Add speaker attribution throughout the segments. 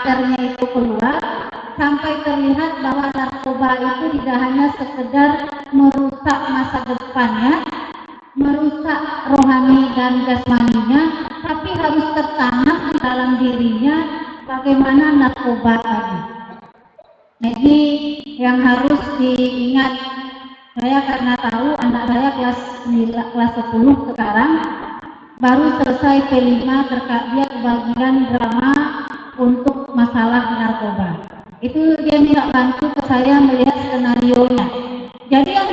Speaker 1: karakternya itu keluar, sampai terlihat bahwa narkoba itu tidak hanya sekedar merusak masa depannya, merusak rohani dan jasmaninya, tapi harus tertanam di dalam dirinya bagaimana narkoba tadi. Jadi yang harus diingat, saya karena tahu anak saya kelas 10 sekarang, baru selesai P5, dia kebagian drama untuk masalah narkoba. Itu dia minta bantu ke saya melihat skenario-nya. Jadi yang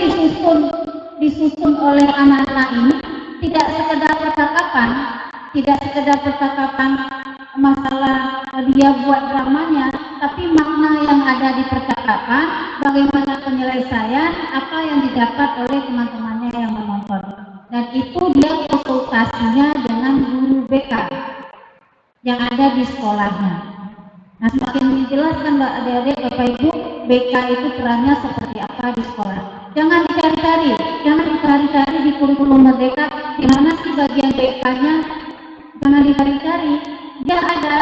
Speaker 1: disusun oleh anak-anak ini tidak sekedar percakapan masalah dia buat dramanya, tapi makna yang ada di percakapan, bagaimana penyelesaian, apa yang didapat oleh teman-temannya yang menonton. Dan itu dia konsultasinya dengan guru BK yang ada di sekolahnya. Nah, semakin menjelaskan Mbak adik-adik, Bapak Ibu, BK itu perannya seperti apa di sekolah. Jangan dicari-cari di kurikulum Merdeka, di mana sih bagian BK-nya, jangan dicari-cari. Dia ada,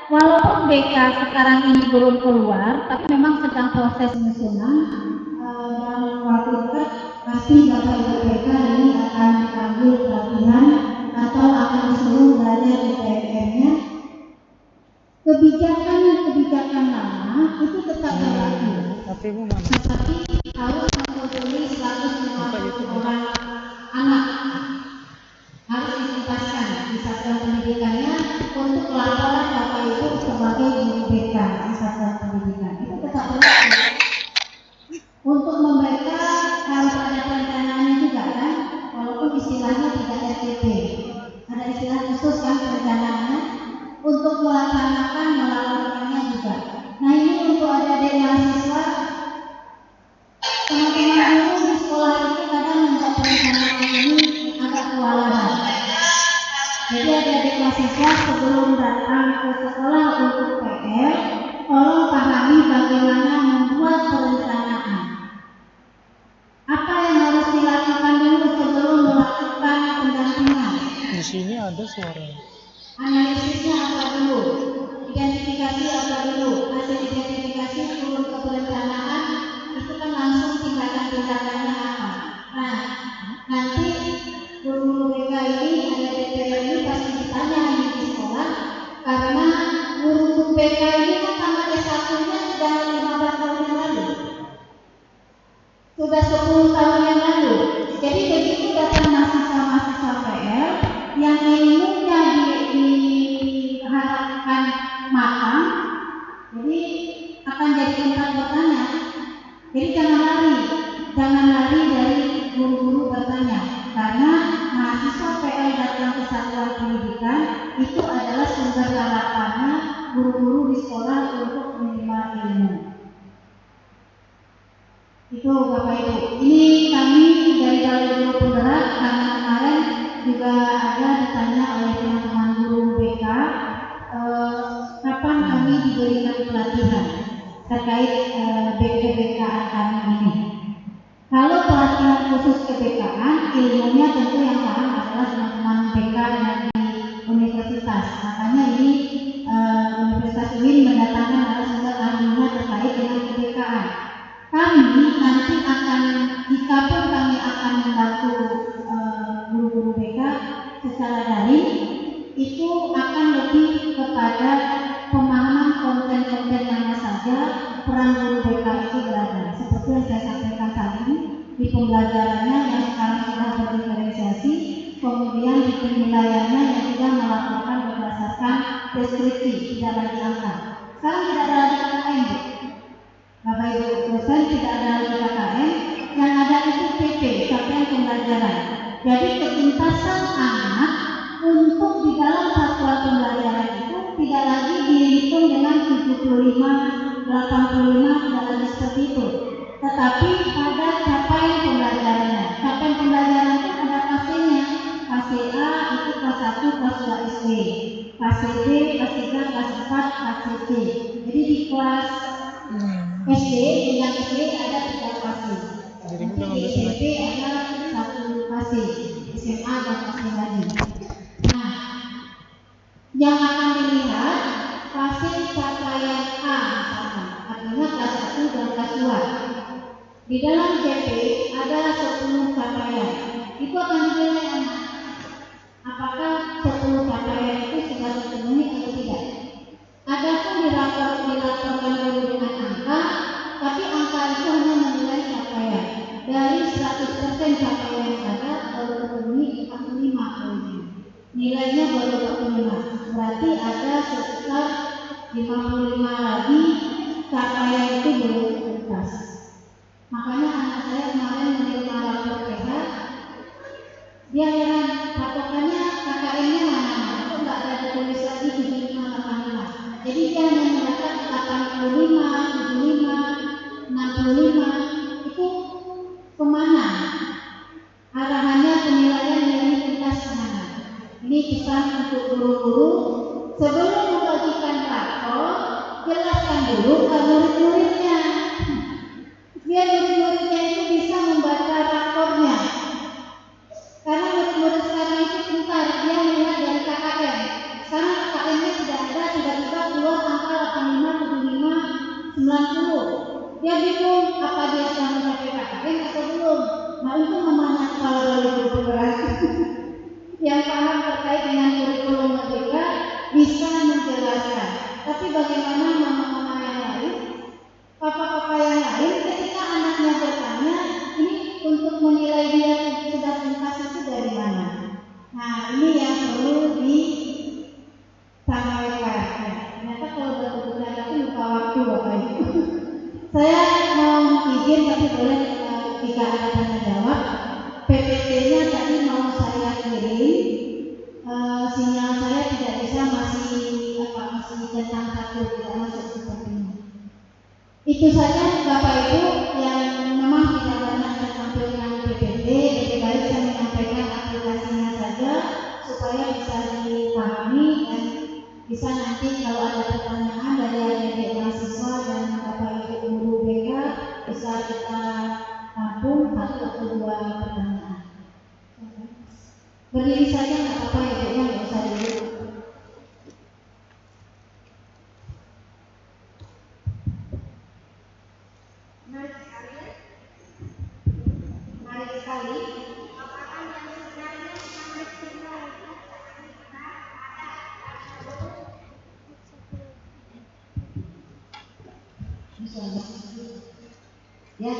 Speaker 1: walaupun BK sekarang ini belum keluar, tapi memang sedang proses penyusunan. Dalam waktu dekat pasti Bapak Ibu BK ini akan dipanggil pelatihan atau akan disuruh belajar di PMR-nya. Kebijakan lama itu tetap berlaku, tetapi harus mempunyai 150 orang anak harus dituntaskan di satuan pendidikannya untuk laporan Bapak Ibu sebagai guru BK di satuan pendidikan. Itu tetap berlaku. Untuk mereka harus ada perencanaannya juga kan, walaupun istilahnya tidak RTP, ada istilah khusus kan perencanaannya untuk melakukannya juga. Nah, ini untuk adik-adik mahasiswa, teman-teman guru di sekolah itu kadang membuat perencanaan ini agak kewalahan. Jadi adik-adik mahasiswa sebelum datang ke sekolah untuk PR, tolong pahami bagaimana membuat perencanaan. Apa yang harus dilakukan dulu sebelum melakukan pendampingan?
Speaker 2: Di sini ada suara.
Speaker 1: Analisisnya apa dulu? Identifikasi apa dulu? Hasil identifikasi turun ke perencanaan, itu kan langsung tindakan-tindakannya apa? Nah, nanti guru BK ini, ada DPR ini pasti ditanya ini di sekolah, karena guru BK ini kan tamat S1-nya sudah 15 tahun yang lalu, sudah 10 tahun yang lalu. Jadi begitu datang mahasiswa-mahasiswa PR yang ilmunya diharapkan matang, jadi akan jadi tempat bertanya. Jadi jangan lari dari guru-guru bertanya, karena mahasiswa PR datang ke satuan pendidikan itu adalah sumber harapannya guru-guru di sekolah untuk menerima ilmu. Itu Bapak Ibu. Ini kami dari Balai Guru Penggerak, karena kemarin juga ada ditanya oleh teman-teman guru BK, kapan kami diberikan pelatihan terkait BK-BK-an kami ini. Kalau pelatihan khusus KBK-an, ilmunya tentu yang paham adalah teman-teman BK yang di universitas. Makanya ini Universitas UIN mendatangkan narasumber ahlinya terkait dengan KBK-an. Kami nanti akan, jika pun kami akan membantu guru-guru BK secara daring, itu akan lebih kepada pemahaman konten-konten mana saja peran guru BK itu berada. Seperti yang saya sampaikan tadi, di pembelajarannya yang sekarang sudah berdiferensiasi, kemudian di penilaiannya yang sudah melakukan berdasarkan deskripsi, tidak lagi angka. Sekarang tidak ada lagi KKN, Bapak Ibu dosen, tidak ada lagi KKN, yang ada itu PP, capaian pembelajaran. Jadi ketuntasan anak untuk di dalam satuan pembelajaran itu tidak lagi dihitung dengan 75, 85, tidak lagi seperti itu, tetapi pada capaian pembelajarannya. Capaian pembelajaran itu ada fasenya. Fase A itu kelas 1, kelas 2 SD, fase B, kelas 3, kelas 4, fase C. Jadi di kelas SD, yang SD ada 3 fase. Nanti di SMP ada 1 fase, SMA dan fase lagi. Nah, yang akan dilihat fase capaian Di dalam JP ada 10 capaian. Itu akan dinilai anak. Apakah 10 capaian itu sudah terpenuhi atau tidak? Adapun dilaporkan dulu dengan angka, tapi angka itu hanya menilai capaian. Dari 100% capaian yang ada baru terpenuhi 45 nilainya baru 45. Berarti ada sekitar 55 lagi capaian itu belum tuntas. Makanya anak saya kemarin menerima rapor PH, dia heran patokannya KKN-nya mana? Kok nggak ada ditulis lagi 75 85. Jadi dia hanya mendapat 85, 75, 65. Itu kemana? Arahannya penilaian nilai tuntas kemana? Ini pesan untuk guru-guru, sebelum membagikan rapor, jelaskan dulu ke murid-muridnya. Biar murid-muridnya itu bisa membaca rapornya. Karena murid-murid sekarang itu pintar, dia melihat dari KKN. Sekarang KKN-nya sudah ada, tiba-tiba keluar angka 85, 75, 90. Dia bingung apa dia sudah mencapai KKN atau belum. Nah itu memanah kepala guru berat yang paham terkait dengan kurikulum merdeka bisa menjelaskan. Tapi bagaimana mama-mama yang lain, papa-papa yang lain, ketika anaknya bertanya, ini untuk menilai dia sudah tuntas itu dari mana? Nah ini yang perlu disampaikan. Ternyata kalau berbicara itu lupa waktu Bapak Ibu. Saya mau izin tapi boleh jika ada tanya jawab. PPT-nya tadi mau saya kirim, sinyal saya tidak bisa masih centang satu, tidak masuk sepertinya. Itu saja Bapak Ibu yang memang tidak banyak saya tampilkan PPT, lebih baik saya menyampaikan aplikasinya saja supaya bisa dipahami dan bisa nanti kalau ada pertanyaan dari adik-adik mahasiswa dan Bapak Ibu guru BK bisa kita tampung 1 atau 2 pertanyaan. Berdiri saja nggak apa-apa ya Bu, nggak usah dulu. Menarik sekali. Apakah yang sebenarnya sangat singkat? Ya,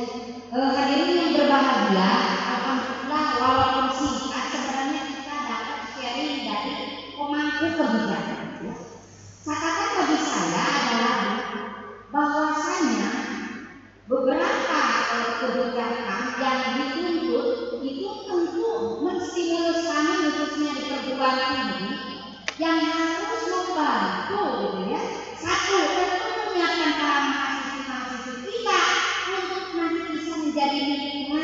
Speaker 1: hadirin yang berbahagia, alhamdulillah walaupun singkat sebenarnya kita dapat sharing dari pemangku kebijakan. Catatan bagi saya adalah bahwasanya beberapa kebijakan yang dituntut itu tentu menstimulus kami khususnya di perguruan tinggi yang harus membantu gitu ya. Satu, tentu menyiapkan para mahasiswa kita untuk nanti bisa menjadi miliknya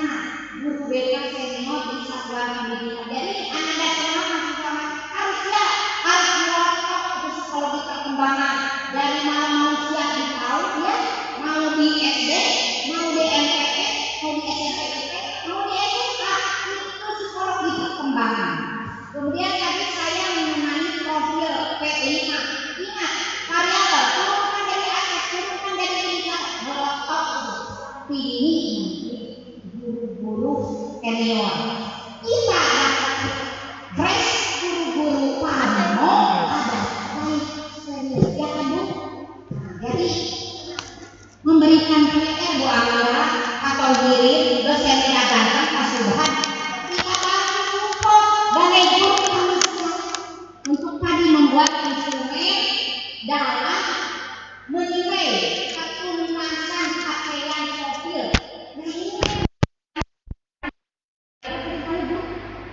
Speaker 1: guru BK senior di satuan pendidikan. Jadi anak dan mahasiswa harus dilakukan untuk psikologi perkembangan dari mau siang di PAUD ya, mau di SD, mau di MTS, mau di SMP, mau di SMA, itu psikologi perkembangan. Kemudian tadi saya mengenai profil P5. Ingat, variabel turunkan dari atas, turunkan dari tingkat, meletak ini guru-guru senior. Kita dapat fresh guru-guru pano ada baik senior, ya kan Bu? Jadi memberikan PR Bu Amira atau diri dosen tidak ganteng Pak Subhan, kita harus support sebagai guru manusia untuk tadi membuat instrumen dalam menilai ketuntasan capaian profil. Nah ini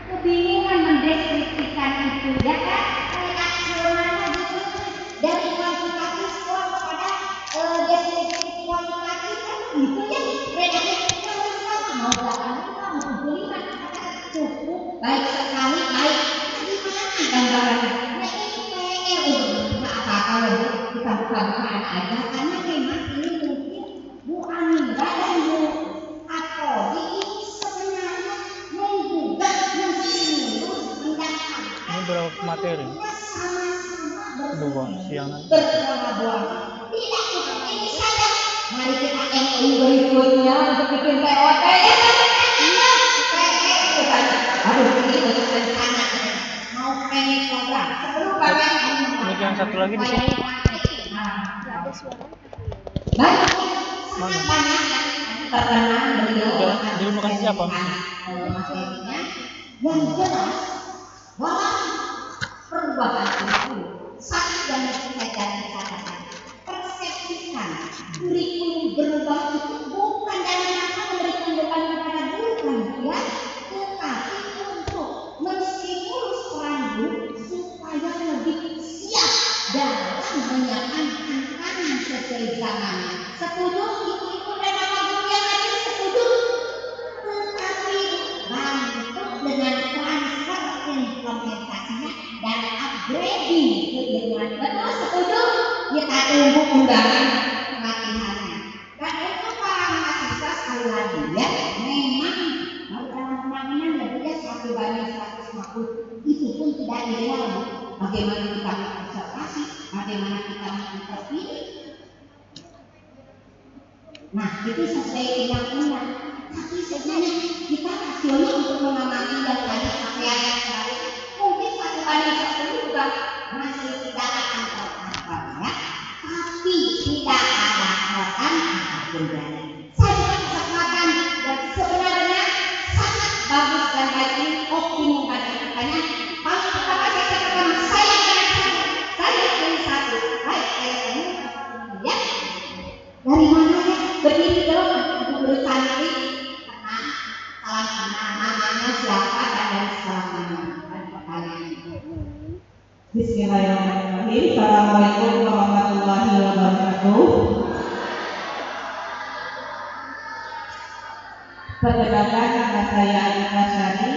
Speaker 1: kebingungan mendeskripsikan itu ya kan, kayak aksionanya gitu dari kuantitatif kepada deskripsi kualitatif kan gitu ya, bedanya kita mau jalan mau tujuan cukup baik sekali baik gimana gambarannya. Nah ini PR nggak apa-apa loh kita buka-bukaan aja karena memang ini mungkin Bu Amira dan Bu Atodi ini sebenarnya menggugat menstimulus mendatangkan
Speaker 2: Ini berapa materi?
Speaker 1: sama-sama
Speaker 2: 2 siang nanti.
Speaker 1: berkolaborasi. Tidak cukup ini saja. Mari kita MOU berikutnya untuk bikin POT ya aduh ini rencana mau pengen program sebelum kalian
Speaker 2: Ini yang satu lagi di sini.
Speaker 1: banyak
Speaker 2: Mana?
Speaker 1: banyak terkenal beliau
Speaker 2: Udah, terima kasih siapa?
Speaker 1: materinya yang jelas bahwa perubahan itu satu yang kita katakan persepsikan kurikulum berubah itu bukan dalam rangka memberikan beban kepada guru kan ya, tetapi untuk menstimulus orang guru supaya lebih siap dalam menyiapkan tantangan sesuai zaman. Setuju itu dan apa guru yang ada setuju, tetapi bantu dengan transfer implementasinya dan upgrading keilmuan. Betul setuju? Kita tunggu undangan pelatihannya. Dan untuk para mahasiswa sekali lagi ya, memang dalam penanganan ya dia 1:150 itu pun tidak ideal. Bagaimana kita mengobservasi, bagaimana kita menginterview. Nah itu sesuai undang-undang. Tapi sebenarnya kita rasionya untuk mengamati dan tadi pakaian yang baik mungkin 1:10 juga masih tidak akan tercover ya. Tapi tidak ada harapan apapun dari. Saya punya kesempatan dan sebenarnya sangat bagus dan baik ini optimum pada katanya. Kalau kita kasih catatan saya pilih satu, baik saya kamu ya. Dari mana ya? Berdiri dong, untuk bersantri. Tenang, salam kenal namanya siapa dan dari sekolah mana dan pertanyaan.
Speaker 3: Bismillahirrahmanirrahim. Assalamualaikum warahmatullahi wabarakatuh. Perkenalkan nama saya Anita Syari,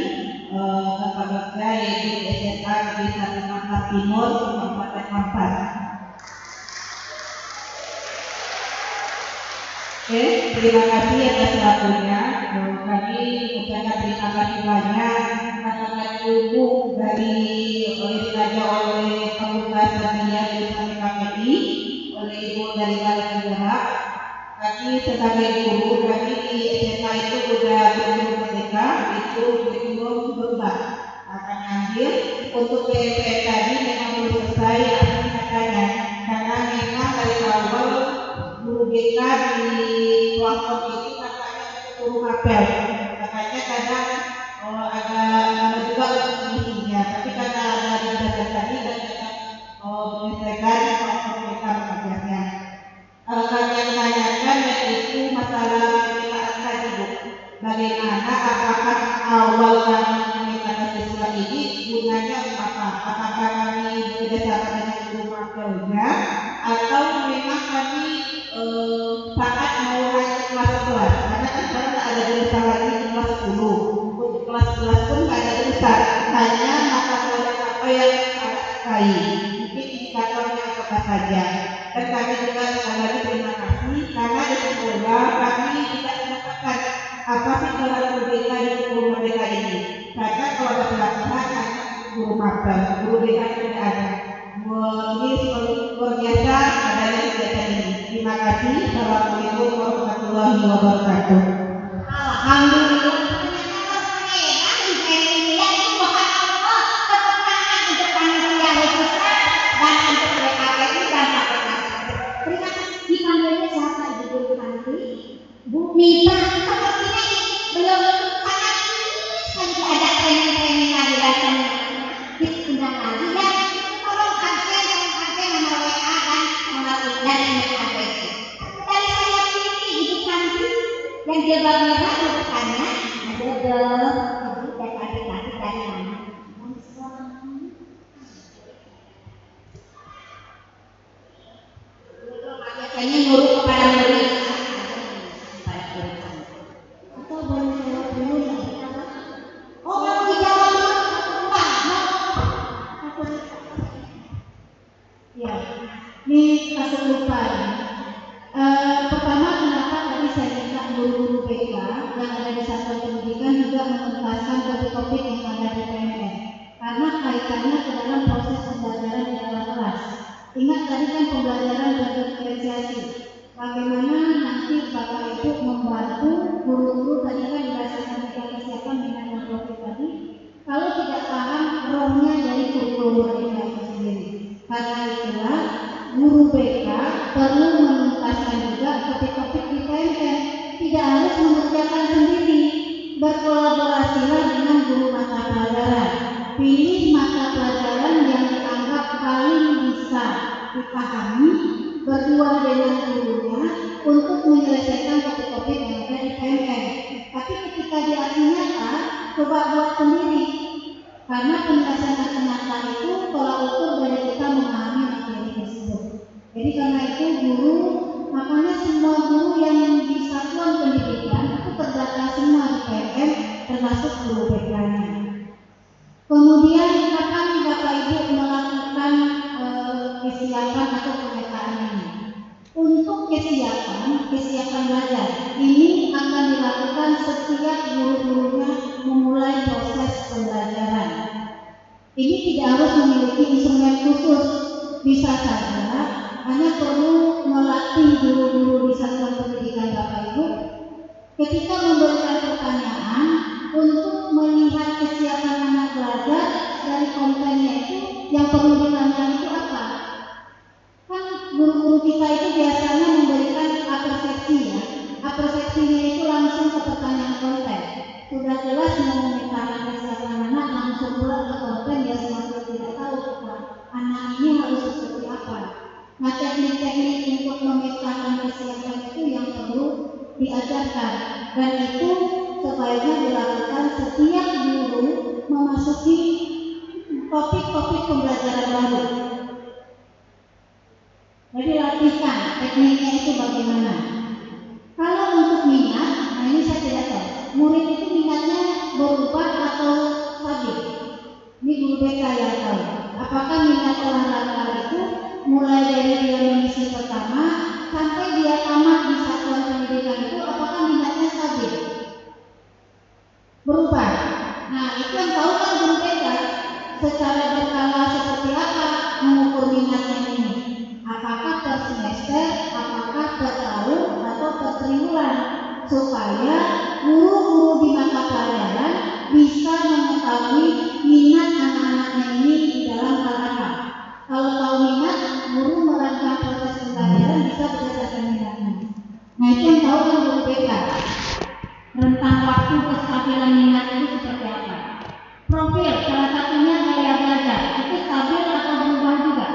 Speaker 3: tempat saya yaitu SMA Negeri 1 Mampang Timur, Kabupaten Mampang. Oke, terima kasih atas waktunya. Kami ucapkan terima kasih banyak atas ilmu dari diraja oleh Pemuda Satria Jurusan KPI oleh Ibu dari Balai Negara. Kami sebagai guru kami di SMA itu sudah berburu merdeka itu kurikulum berubah akan ambil untuk PPN tadi memang belum selesai apa katanya karena memang dari awal guru BK di platform itu katanya guru mapel makanya kadang agak juga mengisinya tapi karena ada di bagian tadi dan kita menyelesaikan platform BK mengajarnya. Kami yang menanyakan yaitu masalah pemetaan tadi Bu. Bagaimana apakah awal kami memetakan siswa ini gunanya apa? Apakah kami bekerjasama dengan guru mapelnya atau memang kami saat mau naik ke kelas 11 karena kan sekarang ada jurusan lagi di kelas 10 untuk kelas 11 pun tidak ada jurusan hanya mata pelajaran apa yang ada sukai mungkin indikatornya apa saja dan kami juga sekali lagi terima kasih karena di sekolah kami tidak mendapatkan apa sih peran BK di guru merdeka ini karena kalau ada pelatihan hanya guru mapel guru BK tidak ada. Ini luar biasa adanya kegiatan ini. Terima kasih. Assalamualaikum warahmatullahi wabarakatuh.
Speaker 1: Alhamdulillah. Ternyata di Indonesia itu bukan Allah ketenangan untuk panitia khususnya dan untuk BKPI dan KPK. Terima kasih. Dipanggilnya siapa Ibu Guru Santri? Bu Mita. Sepertinya belum sangat sekali ada training lagi dan diundang lagi ya. Tolong absen nomor WA dan nomor dan email address. Dari saya pilih Ibu Santri yang dia merah urutannya ada dan adik-adik dari mana? Biasanya nurut kepada murid. Atau boleh jawab dulu ya? Oh mau dijawab dulu? Ya, ini kasus lupa ya. Pertama kenapa tadi saya minta guru-guru BK yang ada di satuan pendidikan juga menuntaskan topik-topik yang ada di PMN karena kaitannya ke dalam proses pembelajaran di dalam kelas. Ingat tadi kan pembelajaran berdifferensiasi. Bagaimana nanti Bapak Ibu membantu guru perlu menuntaskan juga topik-topik di PMN. Tidak harus mengerjakan sendiri, berkolaborasilah dengan guru mata pelajaran. Pilih mata pelajaran yang dianggap paling bisa dipahami berdua dengan gurunya untuk menyelesaikan topik-topik yang ada di PMN. Tapi ketika di aksi nyata, coba buat sendiri, karena penjelasan aksi nyata itu tolak ukur dari kita memahami materi tersebut. Jadi karena itu guru, makanya semua guru yang di satuan pendidikan itu terdata semua di PMN, termasuk guru BK-nya. Kemudian kapan Bapak Ibu melakukan kesiapan atau pemetaan ini? Untuk kesiapan belajar ini akan dilakukan setiap guru-gurunya memulai proses pembelajaran. Ini tidak harus memiliki instrumen khusus, bisa saja hanya perlu melatih guru-guru di satuan pendidikan Bapak Ibu ketika memberikan pertanyaan untuk melihat kesiapan anak belajar dari kontennya itu yang perlu ditanyakan itu apa. Kan guru-guru kita itu biasanya memberikan apersepsi ya. Apersepsinya itu langsung ke pertanyaan konten. Sudah jelas memetakan kesiapan anak langsung pula ke konten, dia semakin tidak tahu anak ini harus seperti apa. Nah, teknik-teknik untuk memetakan kesiapan itu yang perlu diajarkan, dan itu sebaiknya dilakukan setiap guru memasuki topik-topik pembelajaran baru. Jadi latihkan tekniknya itu bagaimana. Kalau untuk minat, nah ini saya tidak tahu. Murid itu minatnya berubah atau stabil. Ini guru BK yang tahu. Apakah minat olahraga itu mulai dari dia mengisi pertama sampai dia tamat di satuan pendidikan itu, apakah minatnya stabil? Berubah. Nah, itu yang tahu kan guru BK. Secara berkala seperti apa mengukur minatnya ini? Apakah per semester, apakah per tahun, atau per triwulan, supaya guru-guru di mata pelajaran bisa mengetahui minat anak-anaknya ini di dalam hal apa. Kalau tahu minat, guru merancang proses pembelajaran bisa berdasarkan minatnya. Nah, itu yang tahu kan guru BK. Rentang waktu kestabilan minat itu seperti apa? Profil, salah satunya gaya belajar, itu stabil atau berubah juga?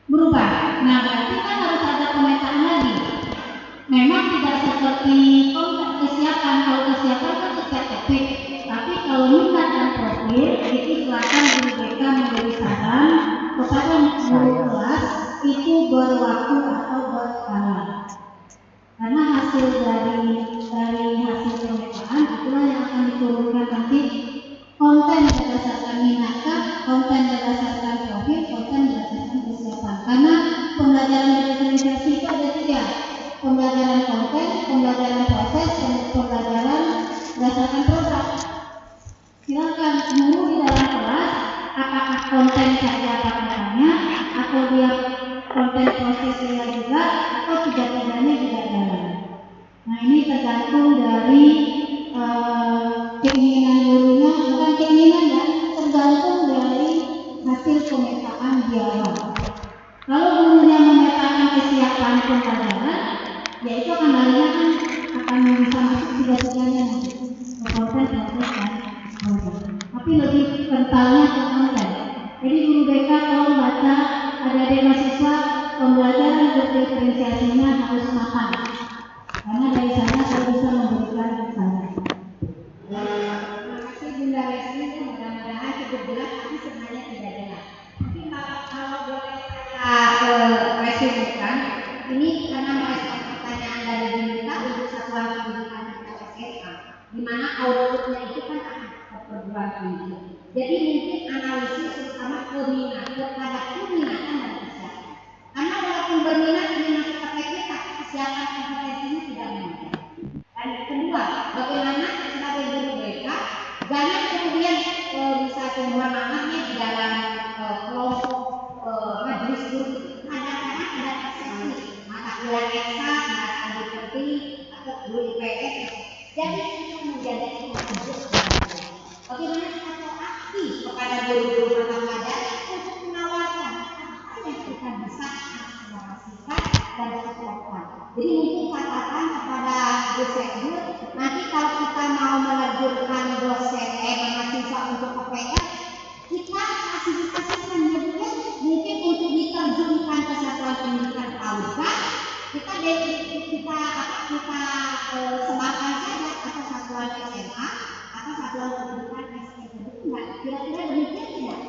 Speaker 1: Berubah. Nah, berarti kan harus ada pemetaan lagi. Memang tidak seperti kesiapan. Kalau kesiapan kan setiap topik. Tapi kalau minat dan profil itu silakan guru BK memberi saran kepada guru kelas itu berwaktu atau berkala. Karena hasil dari hasil pemetaan itulah yang akan diturunkan nanti konten berdasarkan minatkah, konten berdasarkan profil, konten berdasarkan kesiapan. Karena pembelajaran diferensiasi itu ada tiga: pembelajaran konten, pembelajaran proses, dan pembelajaran berdasarkan program. Silakan guru di dalam kelas apakah konten saja pakaiannya, atau dia konten prosesnya juga, atau tiga-tiganya juga jalan. Nah, ini tergantung dari keinginan gurunya, bukan keinginan ya, tergantung dari hasil pemetaan di awal. Kalau gurunya memetakan kesiapan pembelajaran, ya itu akan larinya akan bisa masuk tiga-tiganya nanti ke konten, proses, dan konten. Tapi lebih kentalnya ke konten. Jadi guru BK kalau baca adik-adik mahasiswa, pembelajaran berdiferensiasinya harus matang. Karena dari sana saya bisa memberikan saran. Terima kasih Bunda Leslie, mudah-mudahan cukup jelas, tapi sebenarnya tidak jelas. Tapi kalau boleh saya resumkan, ini karena merespon pertanyaan dari Bunda untuk satuan pendidikan SMA, di mana outputnya itu kan akan perguruan tinggi. Jadi mungkin analisis terutama kepada peminatan dan kesiapan. Karena walaupun berminat ingin masuk ke teknik, tapi kesiapan kompetensinya tidak muncul. Dan kedua, bagaimana sebagai guru BK jangan kemudian bisa pemahamannya di dalam kelompok majelis guru. Kadang-kadang ada persepsi mata kuliah eksak merasa lebih penting atau guru IPS. Jadi itu menjadi majelis. Bagaimana kita proaktif kepada guru-guru mata pelajaran untuk menawarkan apa yang dan dikelompokkan. Jadi mungkin catatan kepada Bu Sekdur, nanti kalau kita mau menerjunkan dosen mahasiswa untuk KPR, kita fasilitasikan ya, mungkin untuk diterjunkan ke satuan pendidikan PAUD, kita sebarkan saja atau satuan SMA atau satuan pendidikan SMP. Kira-kira demikian tidak?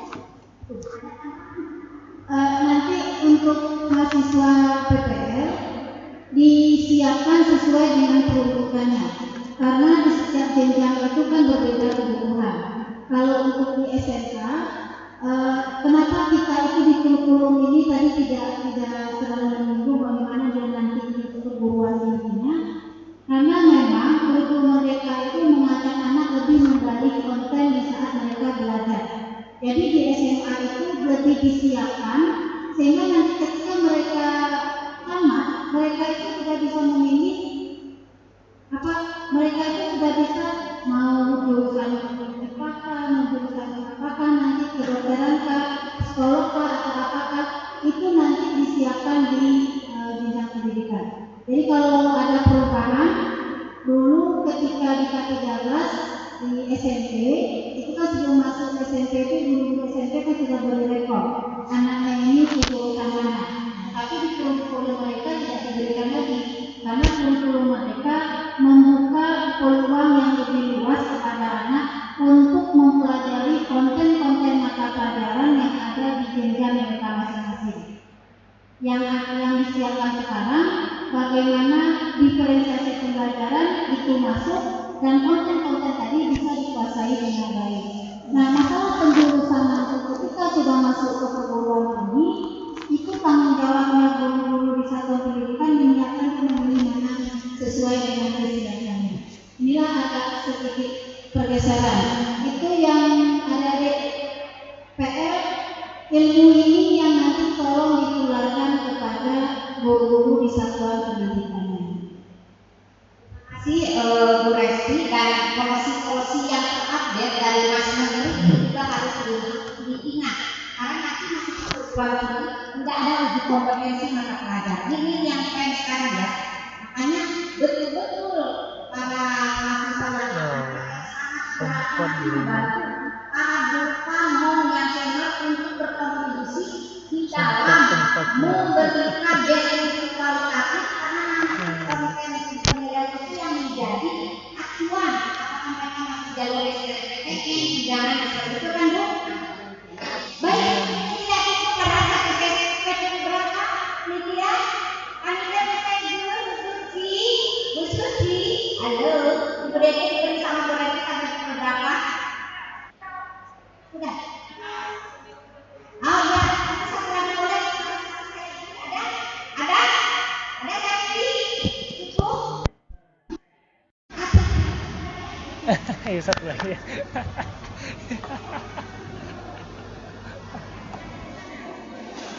Speaker 1: Nanti untuk mahasiswa PPL disiapkan sesuai dengan peruntukannya, karena di setiap jenjang itu kan berbeda kebutuhan. Kalau untuk di SMK, kenapa kita itu di kurikulum ini tadi tidak terlalu menyinggung bagaimana dia nanti itu perguruan tingginya, karena memang kurikulum mereka itu mengajak anak lebih menggali konten di saat mereka belajar. Jadi di SMA itu lebih disiapkan sehingga nanti ketika mereka tamat, mereka itu sudah bisa memilih mereka itu sudah bisa mau jurusan apakah, mau jurusan apakah, nanti kedokteran kah, psikolog kah, atau apakah, itu nanti disiapkan di jenjang pendidikan. Jadi kalau ada perubahan, dulu ketika di K13 di SMP, itu kan sebelum masuk SMP itu guru SMP kan sudah boleh rekor anaknya ini jurusan mana. Tapi di kurikulum mereka tidak diberikan lagi, karena kurikulum mereka membuka peluang yang lebih luas kepada anak untuk mempelajari konten-konten mata pelajaran yang ada di jenjang mereka masing-masing. Yang disiapkan sekarang, bagaimana diferensiasi pembelajaran itu masuk dan konten-konten tadi bisa dikuasai dengan baik. Nah, masalah penjurusan nanti ketika sudah masuk ke perguruan tinggi, itu tanggung jawabnya guru-guru di satuan pendidikan menyiapkan pemilihan sesuai dengan kesiapannya. Inilah agak sedikit pergeseran. Itu yang adik-adik PR, ilmu ini yang nanti tolong ditularkan kepada guru-guru di satuan pendidikannya. Terima kasih Bu Resti, dan polisi yang terupdate dari Mas Menteri juga harus diingat, karena nanti masih perguruan tinggi tidak ada uji kompetensi mata pelajaran. Ini yang tren sekarang ya. Makanya betul-betul para mahasiswa
Speaker 2: sempat
Speaker 1: membantu para guru yang senior untuk berkontribusi di dalam memberikan deskripsi kualitatif, karena konten penilaian itu yang menjadi acuan apakah mereka masih jalur SNMPTN, jangan seperti itu kan Bu? Baik, tidak itu pada saat SNMPTN berapa? Lydia? Anda bisa dulu Bu Suci? Halo, Ibu Dede diberi sama Bu Dede sampai berapa? Sudah? Oh ya, satu lagi boleh? Ada lagi? Cukup?
Speaker 2: Ayo satu lagi.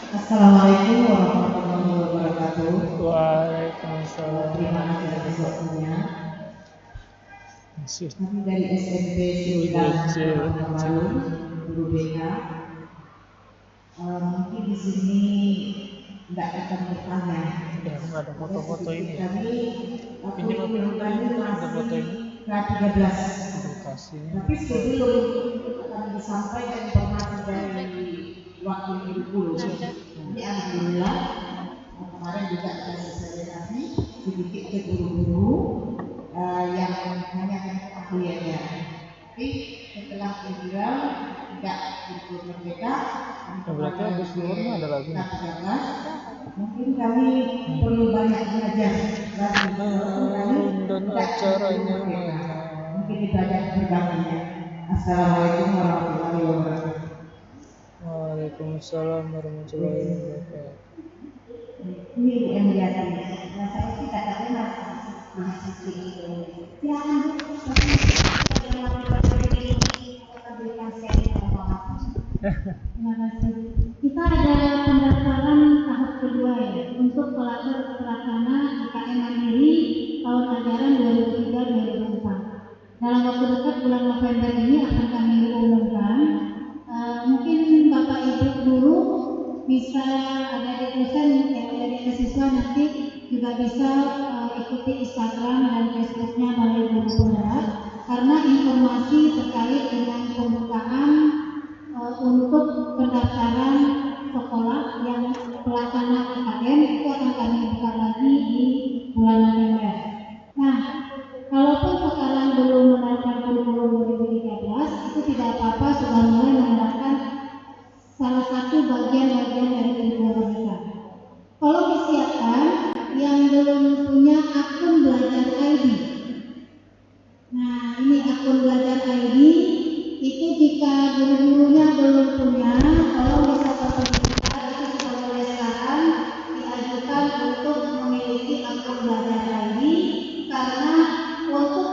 Speaker 3: Assalamualaikum warahmatullahi wabarakatuh.
Speaker 2: Waalaikumsalam.
Speaker 3: Terima kasih atas waktunya.
Speaker 2: Masih.
Speaker 3: Kami dari SMP 9 Kemarin, Guru BK. Mungkin di sini tidak akan bertanya.
Speaker 2: Ya, nggak ada foto-foto ini ya.
Speaker 3: Kami
Speaker 2: ada foto ini.
Speaker 3: K13.
Speaker 2: Edukasinya.
Speaker 3: Tapi sebelum akan disampaikan informasi dari wakil guru. Jadi alhamdulillah kemarin juga ada sosialisasi sedikit ke guru-guru yang menanyakan keahliannya. Tapi setelah beliau tidak ikut merdeka,
Speaker 2: Berarti habis luarnya ada lagi.
Speaker 3: Mungkin kami perlu banyak belajar
Speaker 2: dan acaranya mana?
Speaker 3: Mungkin dibanyak berbaginya. Assalamualaikum warahmatullahi wabarakatuh.
Speaker 2: Waalaikumsalam warahmatullahi wabarakatuh.
Speaker 3: Ini Bu Emriati. Saya sih katakan mahasiswa itu. Silakan Bu.
Speaker 1: Terima kasih. Kita ada pendaftaran tahap kedua ya untuk pelaksana IKM Mandiri tahun ajaran 2003-2004. Dalam waktu dekat bulan November ini akan kami umumkan. Mungkin Bapak Ibu guru bisa ada dosen yang ada di siswa mahasiswa nanti juga bisa ikuti Instagram dan Facebooknya Balai Guru Penggerak, karena informasi terkait dengan pembukaan untuk pendaftaran sekolah yang pelaksana IKM itu akan kami buka lagi di bulan November. Nah, kalaupun sekarang belum menerapkan kurikulum 2013, itu tidak apa-apa, sudah mulai menerapkan salah satu bagian-bagian dari kurikulum kita. Kalau disiapkan yang belum punya akun belajar ID. Nah, ini akun belajar ID itu jika guru-gurunya belum punya, kalau bisa tersedia itu sudah mulai sekarang diajukan untuk memiliki akun belajar ID, karena untuk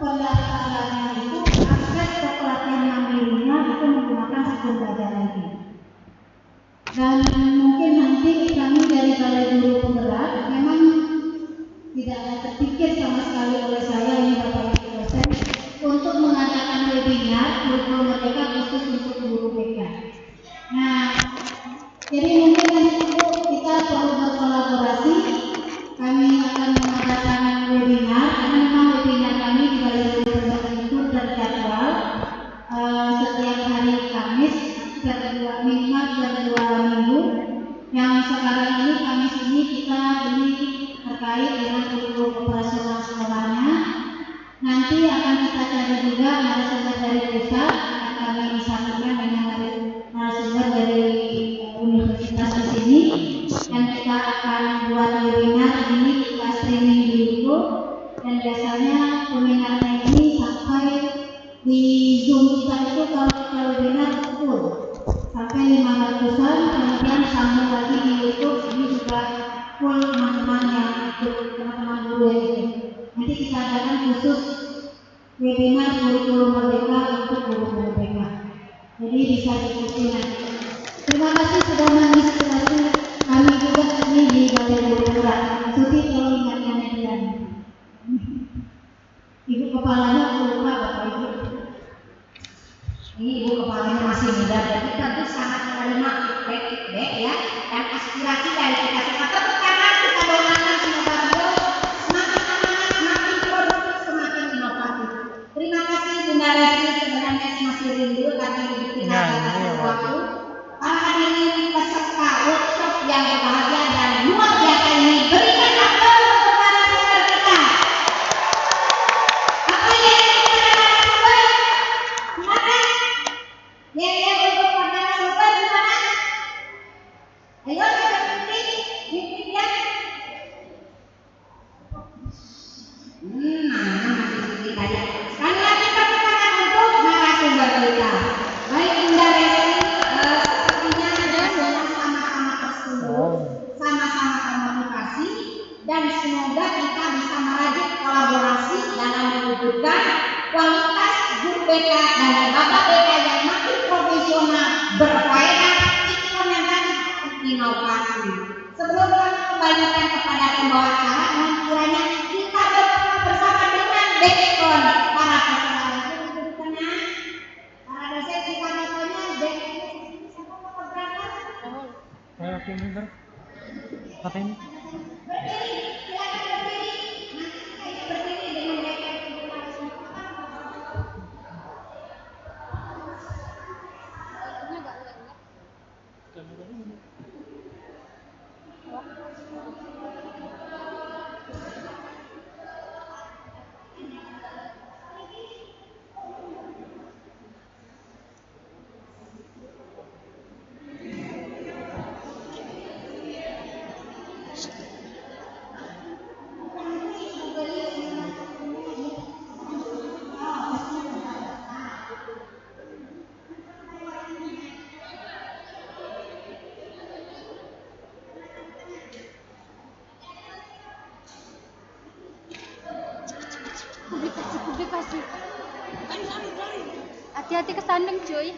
Speaker 1: pendaftarannya itu akses ke pelatihan mandirinya itu menggunakan akun belajar ID. Dan mungkin nanti kami dari Balai Guru Penggerak memang tidak ada terpikir sama sekali oleh saya ini Bapak Ibu dosen untuk mengadakan webinar kurikulum merdeka khusus untuk guru BK. Nah, jadi mungkin nanti kita perlu berkolaborasi. Kami akan mengadakan webinar, karena memang webinar kami di Balai Guru Penggerak itu terjadwal setiap hari Kamis minimal dan 2 minggu. Yang sekarang ini Kamis ini kita ini terkait dengan kurikulum operasional sekolahnya. Nanti akan kita cari juga narasumber dari pusat, akan kami disambungkan dengan narasumber dari universitas di sini, dan kita akan buat webinar ini kita streaming di YouTube, dan biasanya peminatnya ini sampai di Zoom kita itu kalau kita webinar full sampai 500-an, kemudian sambung lagi di YouTube ini juga full teman-teman yang ikut, teman-teman guru yang ikut. Nanti kita adakan khusus webinar kurikulum merdeka untuk guru-guru BK. Jadi bisa diikuti nanti. Terima kasih sudah menginspirasi kami juga ini di Balai Guru Penggerak. Suti tolong ingatkan dia. Ibu kepalanya aku lupa Bapak Ibu. Ini ibu kepalanya masih muda, jadi tentu sangat menerima feedback ya, dan aspirasi dari kita semua. Tepuk tangan, kita doakan semoga beliau semakin semangat, semakin produktif, semakin inovatif. Terima kasih Bunda Rasi, sebenarnya masih rindu karena kita ada waktu. Para hadirin peserta workshop yang berbahagia dan luar biasa ini, berikan aplaus untuk narasumber kita. Apa yang kita narasumber? Mana? Yang untuk narasumber di mana? Ayo kita bikin ya. Masih sedikit aja. Sekali lagi tepuk tangan untuk narasumber kita. Baik Bunda Resi, sepertinya ada sama-sama tersungguh, sama-sama termotivasi, dan semoga kita bisa merajut kolaborasi dalam mewujudkan kualitas guru BK dan lembaga BK yang makin profesional, berfaedah, implementasi, inovasi. Sebelum kami kembalikan kepada pembawa acara, mohon kiranya kita berdoa bersama dengan background para peserta. Para dosen kita datanya background siapa mau berangkat?
Speaker 2: Ayo pinter. Apa ini?
Speaker 1: Berdiri, silakan berdiri. Nanti kita berdiri dengan background kita.
Speaker 4: Publikasi. Hati-hati kesandung cuy.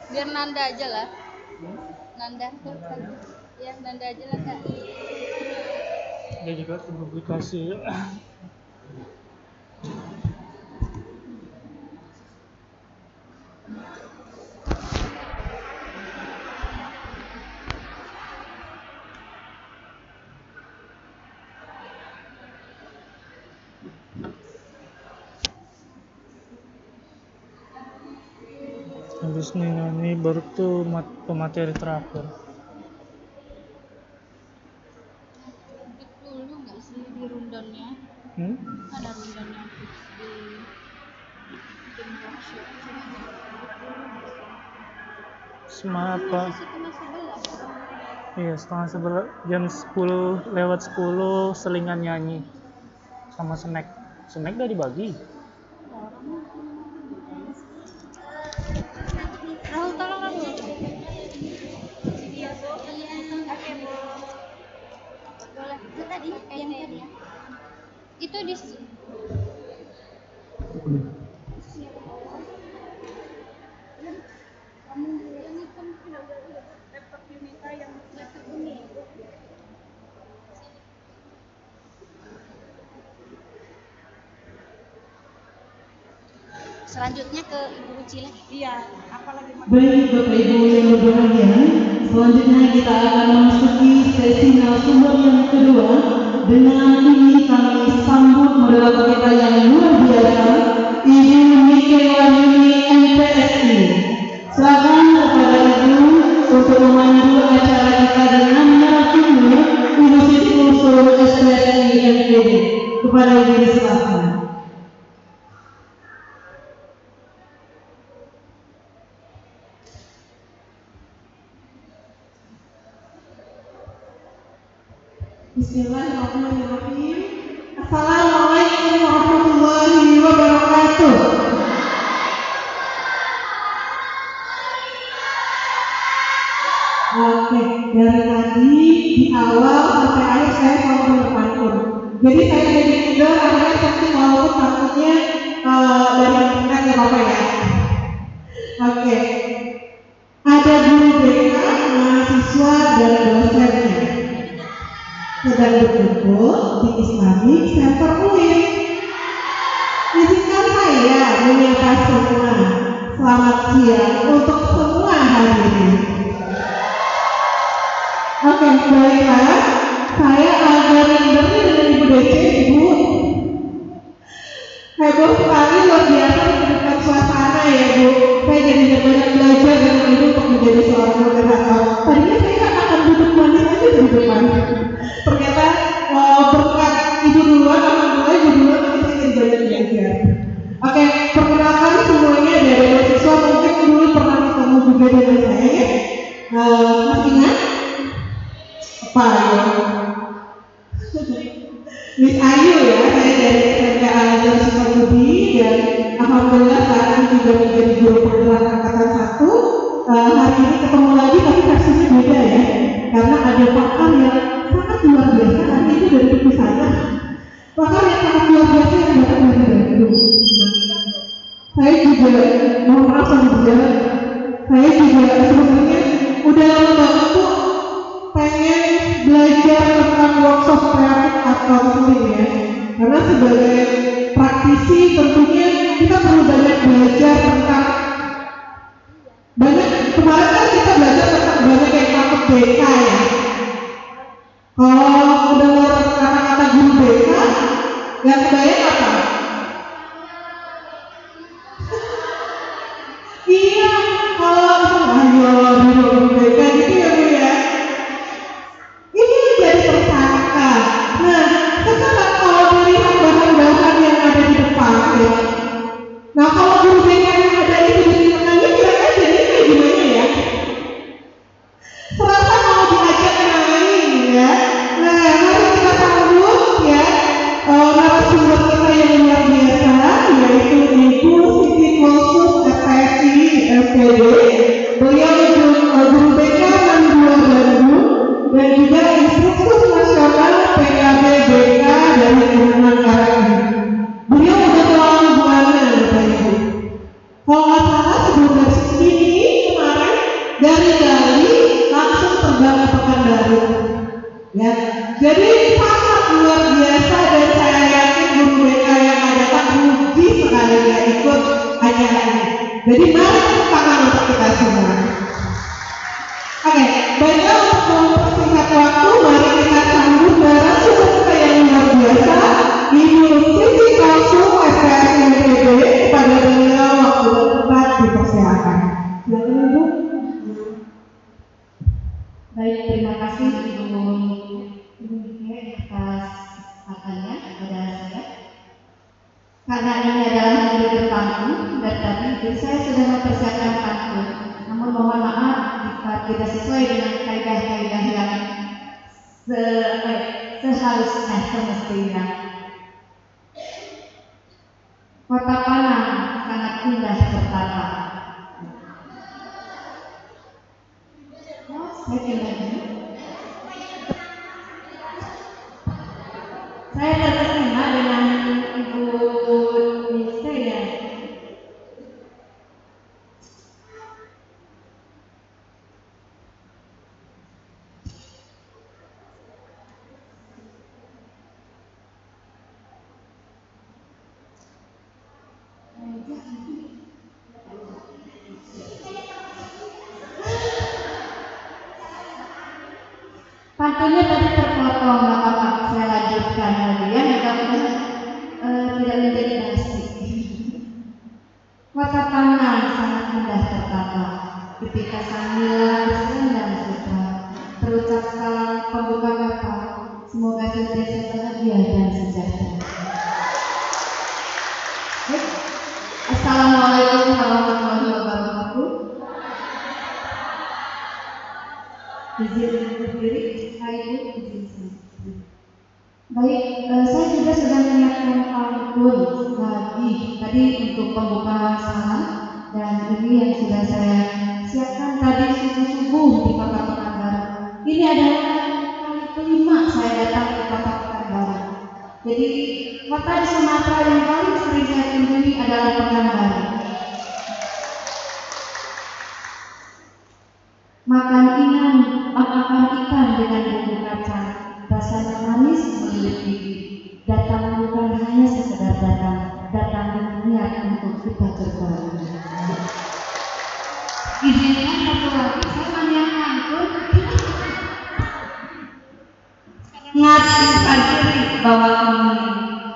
Speaker 4: Biar Nanda aja lah. Nanda tuh kan. Ya, Nanda aja lah, Kak.
Speaker 2: Dia juga publikasi. Habis ini baru tuh pemateri terakhir.
Speaker 4: Duduk dulu nggak sih di rundownnya? Ada rundownnya di bikin workshop.
Speaker 2: Apa?
Speaker 4: Setengah 11.
Speaker 2: Iya, setengah 11, jam 10 lewat 10 selingan nyanyi sama snack. Snack udah dibagi.
Speaker 4: Rahul, tolong Rahul. Boleh. Itu tadi yang tadi ya. Itu di selanjutnya ke Ibu Uci lagi.
Speaker 3: Iya, apalagi
Speaker 1: Baik Bapak Ibu yang berbahagia, selanjutnya kita akan memasuki sesi narasumber yang kedua. Dengan ini kami sambut moderator kita yang luar biasa, Ibu Nike Wahyuni MPSI. Silakan kepada Ibu untuk memandu acara kita dengan narasumber Ibu Siti Usul SPSI MPD. Kepada Ibu silakan. Bismillahirrahmanirrahim. Assalamualaikum warahmatullahi wabarakatuh. Oke, dari tadi di awal sampai akhir saya selalu berpantun. Jadi saya jadi tidur akhirnya seperti walaupun takutnya dari internet ya Bapak ya. Oke, ada guru BK, mahasiswa dan dosennya sedang berkumpul di Islamic Center UIN. Izinkan saya menyapa semua selamat siang untuk semua hadirin. Oke, baiklah, saya agak rindunya dengan Ibu DC, Ibu. Heboh sekali, luar biasa menunjukkan suasana ya Bu. Saya jadi banyak belajar dengan Ibu untuk menjadi seorang moderator. Tadinya saya akan duduk manis aja di depan. Ternyata berkat Ibu duluan, alhamdulillah Ibu duluan, nanti saya jadi banyak belajar. Oke, perkenalkan semuanya dari mahasiswa, mungkin dulu pernah ketemu juga dengan saya ya. Masih ingat? Apa ya? Miss Ayu ya, saya dari SMK Al-Azhar Sukabumi dan alhamdulillah saat ini juga menjadi guru penggerak angkatan 1. Hari ini ketemu lagi tapi kasusnya beda ya, karena ada pakar yang sangat luar biasa. Nanti itu dari buku sana. Pakar yang sangat luar biasa yang datang dari Bandung. Saya juga mohon maaf sama dia. Saya juga sebenarnya udah lama banget tuh pengen belajar tentang workshop kreatif atau counseling ya. Karena sebagai praktisi tentunya kita perlu banyak belajar tentang kemarin kan kita belajar tentang banyak yang takut BK ya. Kalau dengar kata-kata guru BK, yang kebayang apa? Iya, kalau guru BK gitu ya Bu ya. Ini jadi tersangka. Nah, sekarang kalau melihat bahan-bahan yang ada di depan ya. Nah, kalau guru BK yang ada
Speaker 3: Ya, jadi sangat luar biasa dan saya yakin guru BK yang ada kan rugi sekali ya ikut acara ini. Jadi mari tepuk tangan untuk kita semua. Oke, baiklah untuk mempersingkat waktu, mari kita sambut narasumber kita yang luar biasa, Ibu Siti Kalsum, FPS IPB. Kepada beliau waktu dan tempat dipersilakan. Silakan Ibu.
Speaker 1: Baik, terima kasih Ibu Nike atas kesempatannya kepada saya. Karena ini adalah hari pertama dan tadi saya sudah mempersiapkan pantun. Namun mohon maaf jika tidak sesuai dengan kaidah-kaidah yang seharusnya semestinya. Kota Panang sangat indah tertata. Saya terkesima dengan Ibu Nise ya. Pantunnya tadi terpotong, maka saya lanjutkan lagi ya, mudah-mudahan tidak menjadi basi. Kota Panang sangat indah tertata, ketika sambil berselendang sutra, terucap salam pembuka kata, semoga senantiasa bahagia dan sejahtera. Assalamualaikum warahmatullahi wabarakatuh. Izin berdiri, Ibu izin. Baik, saya juga sudah menyiapkan pantun tadi untuk pembukaan salam, dan ini yang sudah saya siapkan tadi subuh-subuh di Kota Pekanbaru. Ini adalah kali kelima saya datang ke Kota Pekanbaru. Jadi kota di Sumatera yang paling sering saya kunjungi adalah Pekanbaru. Makan ikan dengan bumbu kacang, rasanya manis melilit gigi. Datang bukan hanya sekedar datang dengan niat untuk kita berbagi. Izinkan satu lagi, saya menyiapkan pun ngadilkan diri bawa kemudi,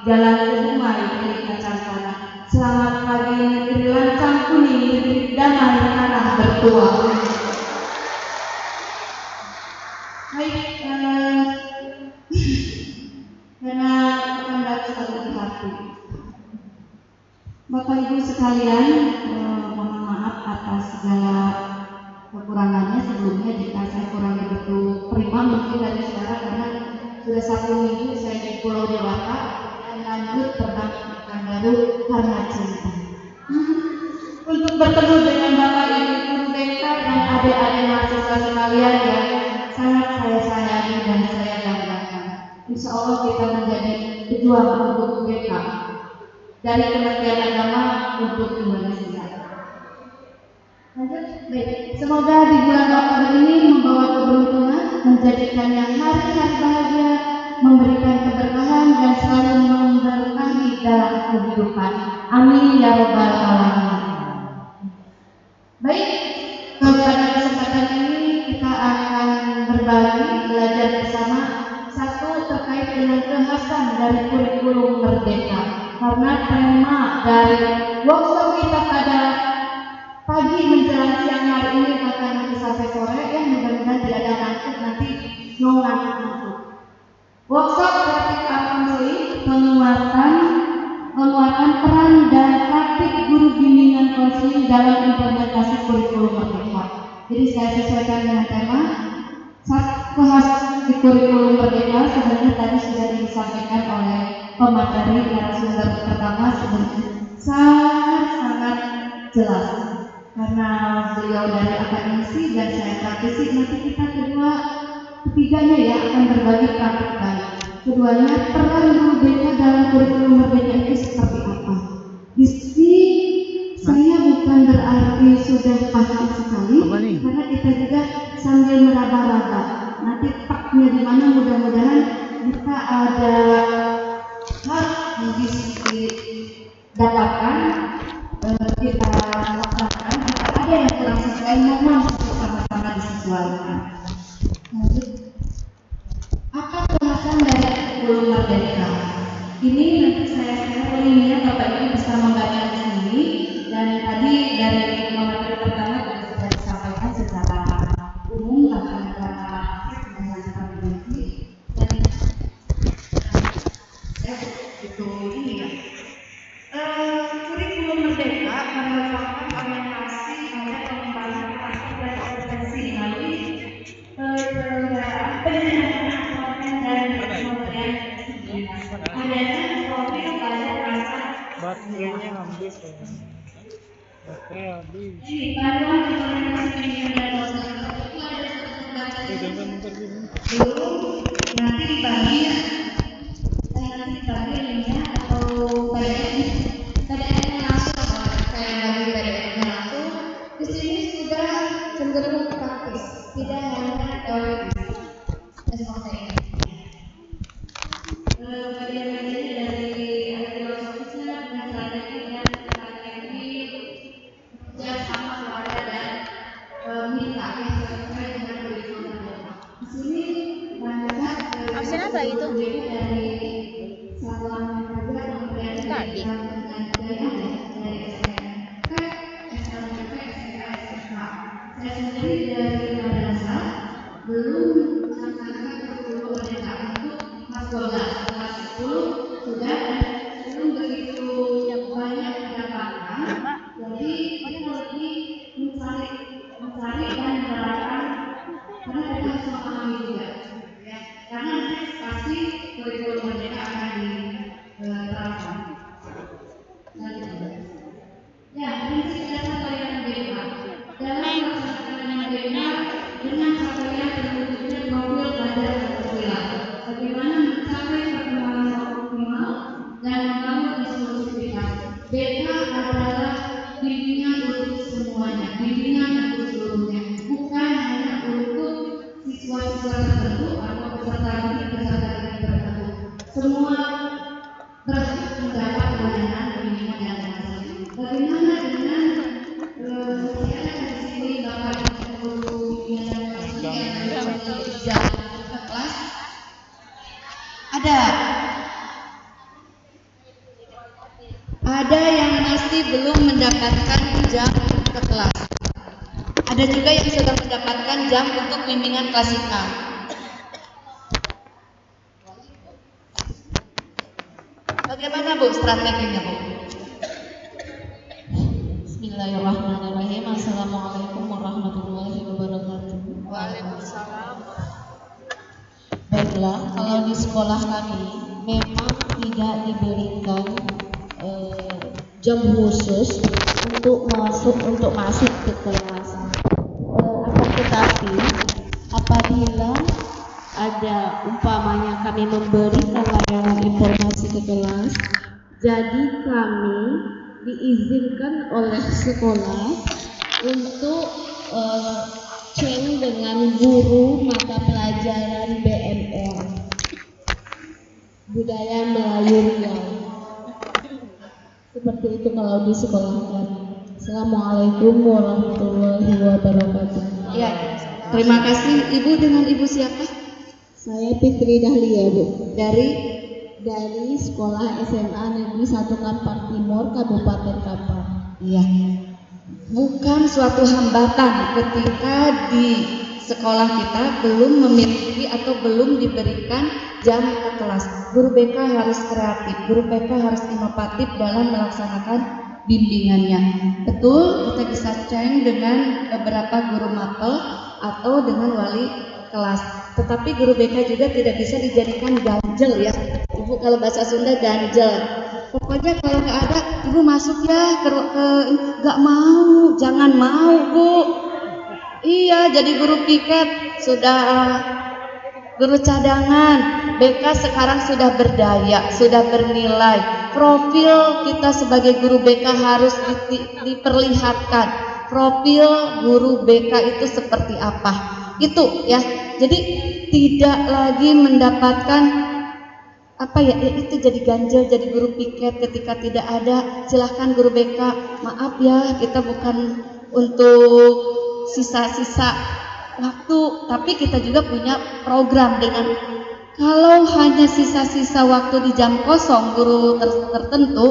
Speaker 1: jalan rumah dari kacang tanah. Selamat pagi negeri lancang kuning, negeri damai tanah bertuah. Baik, karena Anda satu hati. Bapak Ibu sekalian, mohon maaf atas segala kekurangannya sebelumnya jika saya kurang begitu prima mungkin dari suara, karena sudah 1 minggu saya di Pulau Dewata dan lanjut terbang ke Pekanbaru karena cinta. Untuk bertemu dengan Bapak Ibu guru BK dan adik-adik mahasiswa sekalian yang sangat saya sayangi dan saya banggakan. Insya Allah kita menjadi pejuang untuk BK dari Kementerian Agama untuk Indonesia. Lanjut, baik. Semoga di bulan Oktober ini membawa keberuntungan, menjadikannya hari-hari bahagia, memberikan keberkahan dan selalu memberkahi dalam kehidupan. Amin ya rabbal alamin. Baik, pada kesempatan ini kita akan berbagi belajar bersama satu terkait dengan kekhasan dari kurikulum merdeka, karena tema dari workshop kita pada pagi menjelang siang hari ini bahkan nanti sampai sore ya, mudah-mudahan tidak ada ngantuk nanti ngantuk. Workshop vertikal konseling penguatan peran dan praktik guru bimbingan konseling dalam implementasi kurikulum merdeka. Jadi saya sesuaikan dengan tema kekhasan di kurikulum merdeka. Sebenarnya tadi sudah disampaikan oleh pemateri narasumber pertama sebenarnya sangat jelas, karena beliau dari akademisi dan saya praktisi. Nanti kita ketiganya ya akan berbagi praktik baik. Keduanya, peran guru BK dalam kurikulum merdeka itu seperti apa? Di sini saya bukan berarti sudah paham sekali, karena kita juga sambil meraba-raba. Nanti paknya di mana mudah dapatkan kita laksanakan. Jika ada yang kurang sesuai, mohon sama-sama disesuaikan. Lanjut. Apa kemasan dari kurikulum merdeka? Ini nanti saya linknya Bapak Ibu bisa membaca sendiri, dan tadi dari materi pertama sudah disampaikan secara umum tentang dan saya itu ini ya. Kurikulum merdeka merupakan orientasi pada pengembangan karakter dan kompetensi melalui pendidikan dan pemberian adanya profil pada rasa
Speaker 2: Baterainya habis ya. Baterai habis.
Speaker 1: ini bantuan implementasi pendidikan dan proses itu ada
Speaker 2: Bentar dulu.
Speaker 1: nanti dibagi ya. Nanti dibagi linknya atau PDF-nya langsung, saya bagi PDF-nya langsung. Di sini sudah cenderung praktis, tidak hanya teoritis. Seperti ini. Bagian ini dari filosofisnya dengan strategi dan strategi kerjasama keluarga dan mitra yang sesuai dengan kurikulum. Di sini banyak
Speaker 4: Absen apa itu?
Speaker 1: dari satuan kerja Kementerian
Speaker 4: Tadi.
Speaker 1: dari SMK, SLMP, SMK. Saya sendiri dari madrasah belum melaksanakan kurikulum merdeka untuk kelas 12, kelas 10 sudah belum begitu banyak mendapatkan. Jadi kita lebih mencari dan menerapkan, karena kita harus memahami juga, ya. Karena nanti pasti kurikulum merdeka akan diterapkan. Ya, prinsip dasar pelayanan BK dalam melaksanakan BK dengan capaian terwujudnya profil belajar berkelanjutan. Bagaimana mencapai perkembangan optimal dan membangun inklusivitas. BK adalah bimbingan untuk semuanya, bimbingan untuk seluruhnya, bukan hanya untuk siswa-siswa tertentu atau peserta didik tertentu. Semua berhak mendapat pelayanan bimbingan dan edukasi. Bagaimana dengan ada di sini Bapak Ibu bimbingan yang jam ke kelas? Ada yang masih belum mendapatkan jam ke kelas. Ada juga yang sudah mendapatkan jam untuk bimbingan klasikal. Bagaimana Bu strateginya Bu?
Speaker 3: Bismillahirrahmanirrahim. Assalamualaikum warahmatullahi wabarakatuh.
Speaker 4: Waalaikumsalam.
Speaker 3: Baiklah, kalau di sekolah kami memang tidak diberikan jam khusus untuk masuk ke kelas. Akan tetapi apabila ada umpamanya kami memberikan layanan informasi ke kelas, jadi kami diizinkan oleh sekolah untuk ceng dengan guru mata pelajaran BMR Budaya Melayu Riau. Seperti itu kalau di sekolah kami. Assalamualaikum warahmatullahi wabarakatuh.
Speaker 1: Ya, terima kasih. Ibu dengan Ibu siapa?
Speaker 3: Saya Fitri Dahlia, Bu.
Speaker 1: Dari
Speaker 3: Sekolah SMA Negeri 1 Kampar Timur, Kabupaten Kampar.
Speaker 1: Iya. Bukan suatu hambatan ketika di sekolah kita belum memiliki atau belum diberikan jam ke kelas. Guru BK harus kreatif, guru BK harus inovatif dalam melaksanakan bimbingannya. Betul, kita bisa ceng dengan beberapa guru mapel atau dengan wali kelas. Tetapi guru BK juga tidak bisa dijadikan ganjel ya. Ibu kalau bahasa Sunda ganjel. Pokoknya kalau nggak ada, ibu masuk ya ke nggak mau, jangan mau Bu. Iya, jadi guru piket sudah guru cadangan. BK sekarang sudah berdaya, sudah bernilai. Profil kita sebagai guru BK harus diperlihatkan. Profil guru BK itu seperti apa? Itu ya. Jadi tidak lagi mendapatkan
Speaker 5: itu jadi ganjil, jadi guru piket ketika tidak ada. Silahkan guru BK, maaf ya kita bukan untuk sisa-sisa waktu, tapi kita juga punya program dengan kalau hanya sisa-sisa waktu di jam kosong guru tertentu,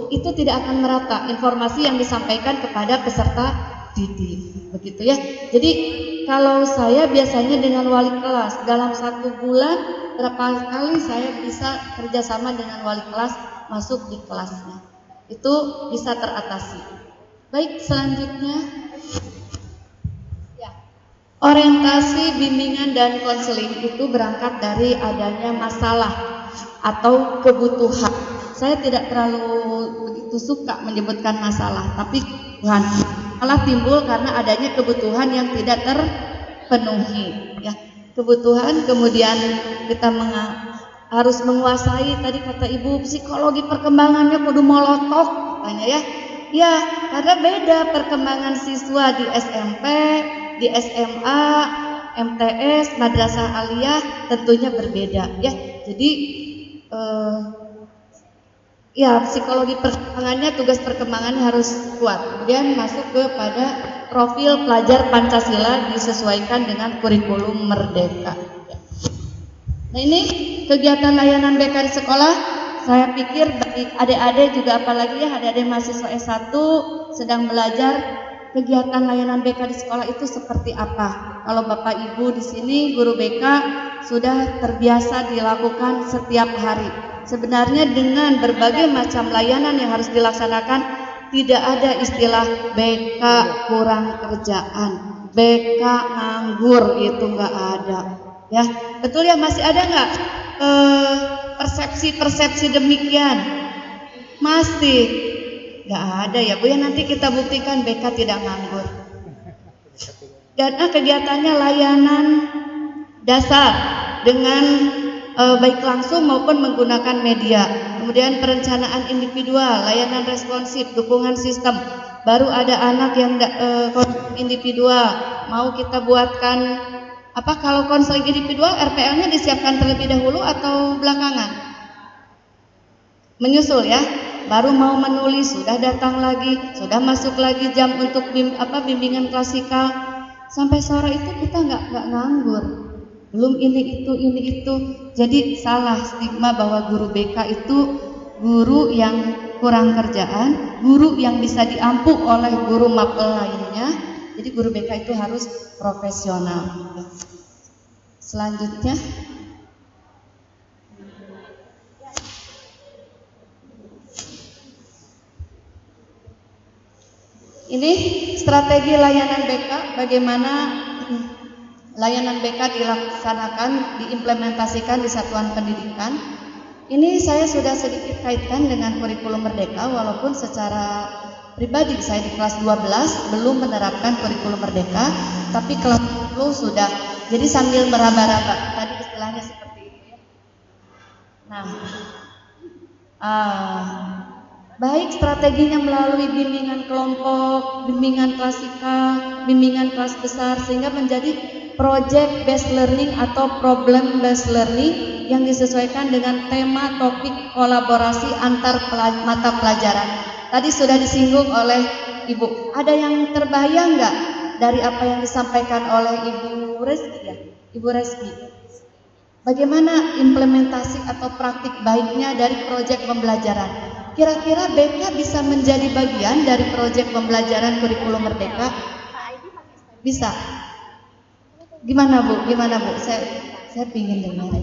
Speaker 5: itu tidak akan merata informasi yang disampaikan kepada peserta didik, begitu ya. Jadi kalau saya biasanya dengan wali kelas dalam 1 bulan berapa kali saya bisa kerjasama dengan wali kelas masuk di kelasnya, itu bisa teratasi. Baik, selanjutnya ya, orientasi, bimbingan dan konseling itu berangkat dari adanya masalah atau kebutuhan. Saya tidak terlalu begitu suka menyebutkan masalah, tapi malah timbul karena adanya kebutuhan yang tidak terpenuhi ya. Kebutuhan, kemudian kita harus menguasai, tadi kata ibu, psikologi perkembangannya kudu molotok katanya ya. Ya, karena beda perkembangan siswa di SMP, di SMA, MTS, madrasah aliyah tentunya berbeda ya. Jadi ya, psikologi perkembangannya, tugas perkembangannya harus kuat. Kemudian masuk kepada profil pelajar Pancasila disesuaikan dengan kurikulum Merdeka. Nah, ini kegiatan layanan BK di sekolah. Saya pikir bagi adik-adik juga, apalagi ya adik-adik mahasiswa S1 sedang belajar, kegiatan layanan BK di sekolah itu seperti apa? Kalau Bapak Ibu di sini guru BK sudah terbiasa dilakukan setiap hari. Sebenarnya dengan berbagai macam layanan yang harus dilaksanakan, tidak ada istilah BK kurang kerjaan, BK nganggur, itu nggak ada. Ya, betul ya, masih ada nggak persepsi demikian? Masih nggak ada ya Bu ya, nanti kita buktikan BK tidak nganggur. Dan kegiatannya layanan dasar dengan baik langsung maupun menggunakan media. Kemudian perencanaan individual, layanan responsif, dukungan sistem. Baru ada anak yang individual, mau kita buatkan kalau konseling individual RPL-nya disiapkan terlebih dahulu atau belakangan? Menyusul ya. Baru mau menulis sudah datang lagi, sudah masuk lagi jam untuk bimbingan klasikal. Sampai sore itu kita nggak nganggur. Belum ini itu. Jadi salah stigma bahwa guru BK itu guru yang kurang kerjaan, guru yang bisa diampu oleh guru mapel lainnya. Jadi guru BK itu harus profesional. Selanjutnya, ini strategi layanan BK, bagaimana layanan BK dilaksanakan, diimplementasikan di satuan pendidikan. Ini saya sudah sedikit kaitkan dengan kurikulum Merdeka, walaupun secara pribadi saya di kelas 12 belum menerapkan kurikulum Merdeka, tapi kelas 10 sudah. Jadi sambil meraba-raba, tadi istilahnya seperti itu ya. Nah, baik strateginya melalui bimbingan kelompok, bimbingan klasikal, bimbingan kelas besar, sehingga menjadi project based learning atau problem based learning yang disesuaikan dengan tema, topik, kolaborasi antar mata pelajaran. Tadi sudah disinggung oleh Ibu. Ada yang terbayang nggak dari apa yang disampaikan oleh Ibu Reski ya? Ibu Reski, bagaimana implementasi atau praktik baiknya dari proyek pembelajaran? Kira-kira BK bisa menjadi bagian dari proyek pembelajaran kurikulum Merdeka? Bisa. Gimana Bu? Saya pingin dengar.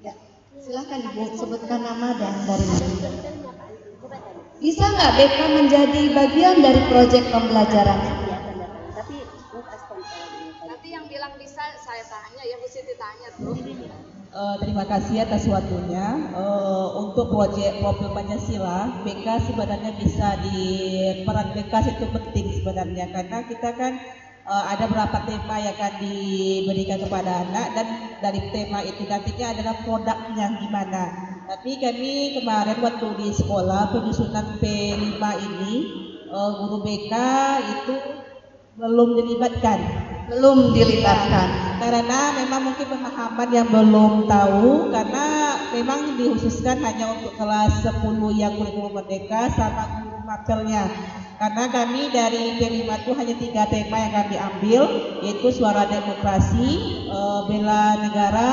Speaker 5: Ya, silakan Ibu sebutkan nama dan dari mana. Bisa nggak BK menjadi bagian dari proyek pembelajaran?
Speaker 4: Nanti yang bilang bisa saya tanya ya, Bu Siti tanya tuh.
Speaker 3: Terima kasih atas waktunya. Untuk proyek profil Pancasila, BK sebenarnya bisa peran BK itu penting sebenarnya, karena kita kan ada beberapa tema yang akan diberikan kepada anak, dan dari tema itu nantinya adalah produknya gimana. Tapi kami kemarin waktu di sekolah penyusunan P5 ini, guru BK itu belum dilibatkan. karena memang mungkin pemahaman yang belum tahu, karena memang dikhususkan hanya untuk kelas 10 yang kurikulum merdeka sama guru mapelnya. Karena kami dari P5 itu hanya 3 tema yang kami ambil, yaitu suara demokrasi, bela negara,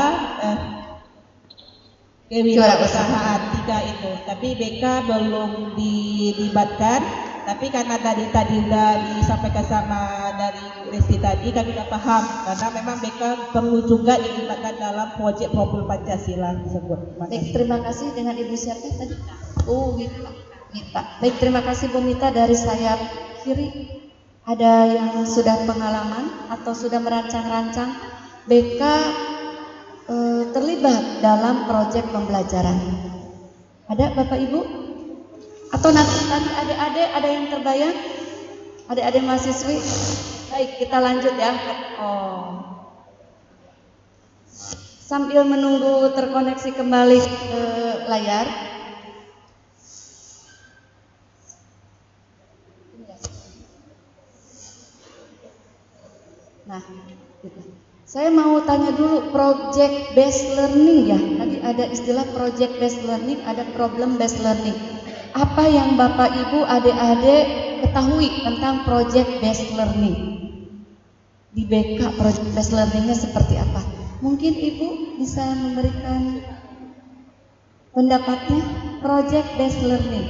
Speaker 3: kewirausahaan, 3 itu. Tapi BK belum dilibatkan. Tapi karena tadi udah disampaikan sama dari Resti tadi, kami sudah paham karena memang BK perlu juga dilibatkan dalam proyek profil Pancasila tersebut.
Speaker 5: Baik, terima kasih. Dengan Ibu siapa tadi? Oh, Mita. Baik, terima kasih Bu Mita. Dari sayap kiri ada yang sudah pengalaman atau sudah merancang-rancang BK terlibat dalam proyek pembelajaran. Ada Bapak Ibu? Atau nanti tadi adik-adik ada yang terbayang? Adik-adik mahasiswi? Baik, kita lanjut ya. Sambil menunggu terkoneksi kembali ke layar. Nah, gitu. Saya mau tanya dulu project based learning ya. Tadi ada istilah project based learning, ada problem based learning. Apa yang Bapak Ibu adik-adik ketahui tentang project based learning? Di BK project based learningnya seperti apa? Mungkin Ibu bisa memberikan pendapatnya. Project based learning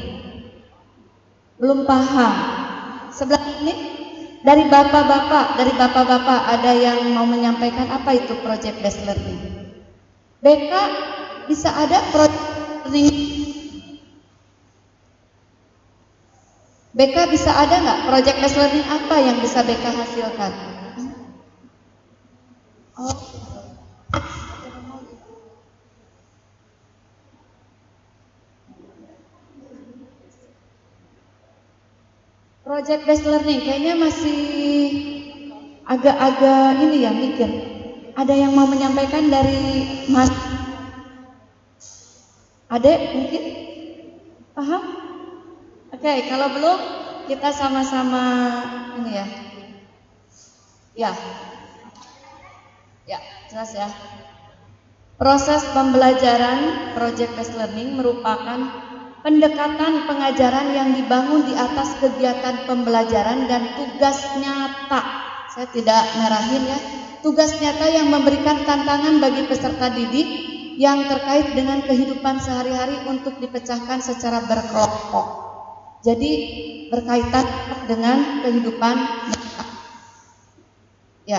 Speaker 5: belum paham. Sebelah ini dari bapak-bapak ada yang mau menyampaikan apa itu project based learning? BK bisa ada project learning? BK bisa ada nggak project based learning apa yang bisa BK hasilkan? Project based learning kayaknya masih agak-agak ini ya, mikir. Ada yang mau menyampaikan dari Mas Adek mungkin? Paham? Oke, kalau belum kita sama-sama ini ya. Ya, jelas ya. Proses pembelajaran project based learning merupakan pendekatan pengajaran yang dibangun di atas kegiatan pembelajaran dan tugas nyata. Saya tidak merahin ya. Tugas nyata yang memberikan tantangan bagi peserta didik yang terkait dengan kehidupan sehari-hari untuk dipecahkan secara berkelompok. Jadi berkaitan dengan kehidupan nyata. Ya,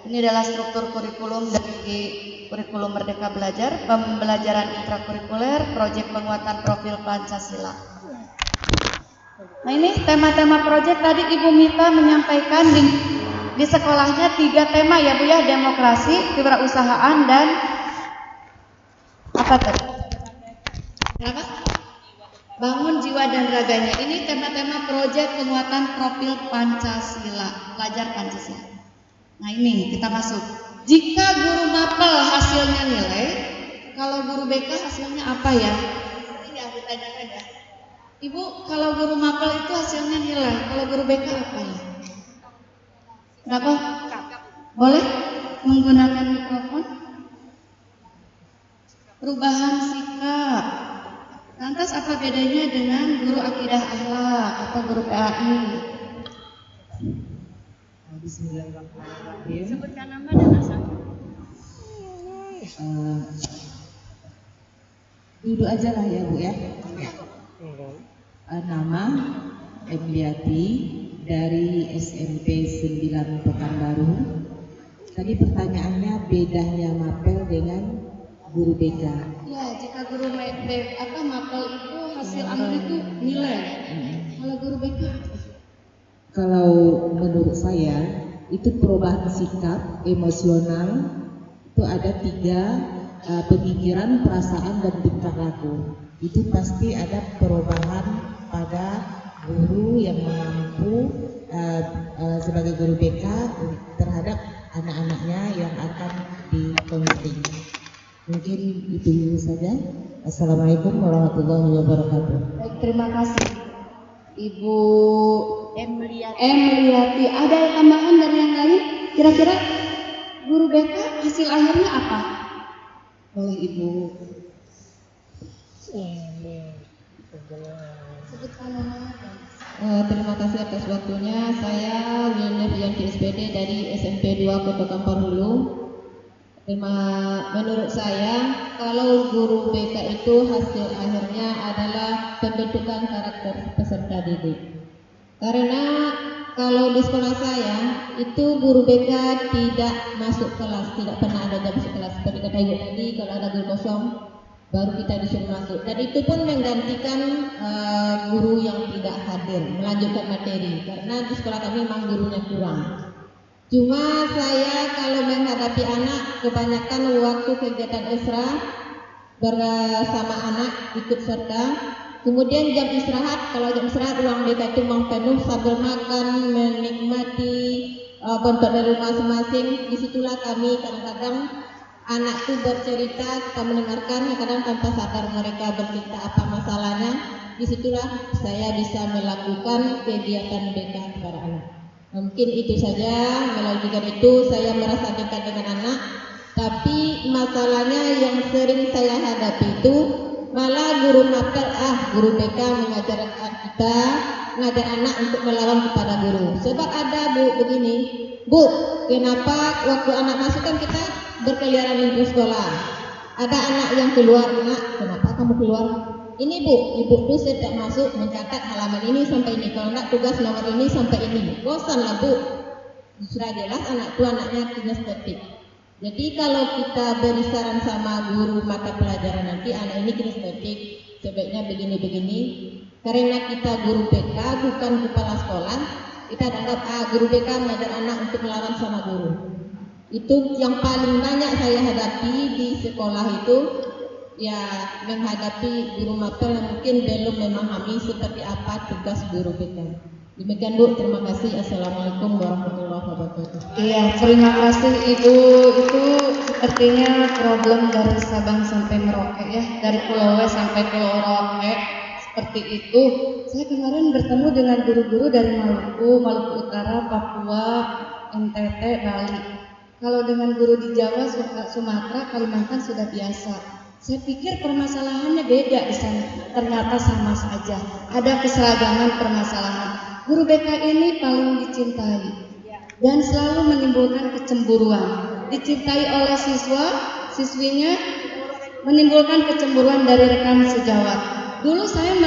Speaker 5: ini adalah struktur kurikulum dari kurikulum Merdeka Belajar, pembelajaran intrakurikuler, proyek penguatan profil Pancasila. Nah ini tema-tema proyek tadi Ibu Mita menyampaikan di sekolahnya 3 tema ya Bu ya, demokrasi, kewirausahaan dan apa tadi? Kenapa? Bangun jiwa dan raganya. Ini tema-tema proyek penguatan profil Pancasila, pelajar Pancasila. Nah ini kita masuk. Jika guru mapel hasilnya nilai, kalau guru BK hasilnya apa ya? Ini yang ditanyakan ya. Ibu, kalau guru mapel itu hasilnya nilai, kalau guru BK apa ya? Kenapa? Boleh menggunakan mikrofon? Perubahan sikap. Lantas apa bedanya dengan guru akidah akhlak atau guru PAI?
Speaker 3: Bismillahirrahmanirrahim.
Speaker 4: Sebutkan nama dan asal.
Speaker 3: Duduk aja lah ya Bu ya. Nama Emliati dari SMP 9 Pekanbaru. Tadi pertanyaannya bedanya mapel dengan guru BK.
Speaker 5: Ya, jika guru mapel itu hasil akhir itu nilai. Kalau guru BK
Speaker 3: Kalau menurut saya itu perubahan sikap emosional itu ada 3 pemikiran, perasaan dan tingkah laku. Itu pasti ada perubahan pada guru yang mampu sebagai guru BK terhadap anak-anaknya yang akan dikonseling. Mungkin itu dulu saja. Assalamualaikum warahmatullahi wabarakatuh.
Speaker 5: baik, terima kasih Ibu Emliati. Ada tambahan dari yang lain? Kira-kira guru BK hasil akhirnya apa? Boleh Ibu sebutkan namanya. Terima kasih atas waktunya. Saya Wilna Rianti SPD dari SMP 2 Kota Kampar Hulu. Menurut saya, kalau guru BK itu hasil akhirnya adalah pembentukan karakter peserta didik. Karena kalau di sekolah saya itu guru BK tidak masuk kelas, tidak pernah ada jam masuk kelas. Seperti kata Ibu tadi, kalau ada guru kosong baru kita disuruh masuk. Dan itu pun menggantikan guru yang tidak hadir, melanjutkan materi. Karena di sekolah kami memang gurunya kurang. Cuma saya kalau menghadapi anak, kebanyakan waktu kegiatan Esra bersama anak ikut serta. Kemudian jam istirahat, kalau jam istirahat ruang BK itu memang penuh sambil makan, menikmati bontot dari masing-masing. Disitulah kami kadang-kadang anak itu bercerita, kita mendengarkan, kadang tanpa sadar mereka bercerita apa masalahnya. Disitulah saya bisa melakukan kegiatan BK kepada anak. Mungkin itu saja, melalui kegiatan itu saya merasa dekat dengan anak. Tapi masalahnya yang sering saya hadapi itu malah guru mapel, guru BK mengajarkan kita, mengajar anak untuk melawan kepada guru. Sebab ada Bu begini, Bu, kenapa waktu anak masuk kan kita berkeliaran di sekolah. Ada anak yang keluar, Nak, kenapa kamu keluar? Ini Bu, ibu tuh setiap masuk mencatat halaman ini sampai ini. Kalau enggak tugas nomor ini sampai ini. Bosan lah Bu. Sudah jelas anak itu anaknya kinestetik. Jadi kalau kita beri saran sama guru mata pelajaran nanti anak ini kinestetik, sebaiknya begini-begini. Karena kita guru BK bukan kepala sekolah, kita anggap guru BK mengajar anak untuk melawan sama guru. Itu yang paling banyak saya hadapi di sekolah itu. Ya, menghadapi guru mapel yang mungkin belum memahami seperti apa tugas guru BK. Demikian Bu, terima kasih. Assalamualaikum warahmatullahi wabarakatuh. Iya, terima kasih Ibu. Itu sepertinya problem dari Sabang sampai Merauke ya, dari Pulau W sampai Pulau Roke. Seperti itu. Saya kemarin bertemu dengan guru-guru dari Maluku, Maluku Utara, Papua, NTT, Bali. Kalau dengan guru di Jawa, Sumatera, Kalimantan sudah biasa. Saya pikir permasalahannya beda di sana. Ternyata sama saja. Ada keseragaman permasalahan. Guru BK ini paling dicintai dan selalu menimbulkan kecemburuan. Dicintai oleh siswa, siswinya menimbulkan kecemburuan dari rekan sejawat. Dulu saya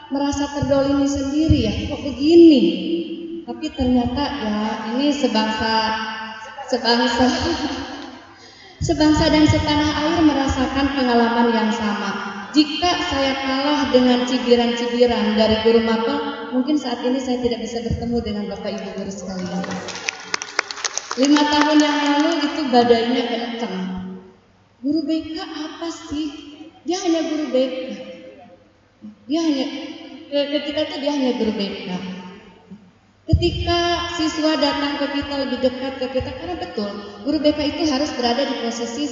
Speaker 5: merasa terdolimi sendiri ya, kok begini. Tapi ternyata ya ini sebangsa dan setanah air merasakan pengalaman yang sama. Jika saya kalah dengan cibiran-cibiran dari guru mapel, mungkin saat ini saya tidak bisa bertemu dengan Bapak Ibu guru sekalian. 5 tahun yang lalu itu badainya kencang. Guru BK apa sih? Dia hanya guru BK. Ketika itu dia hanya guru BK. Ketika siswa datang ke kita lebih dekat ke kita, karena betul guru BK itu harus berada di posisi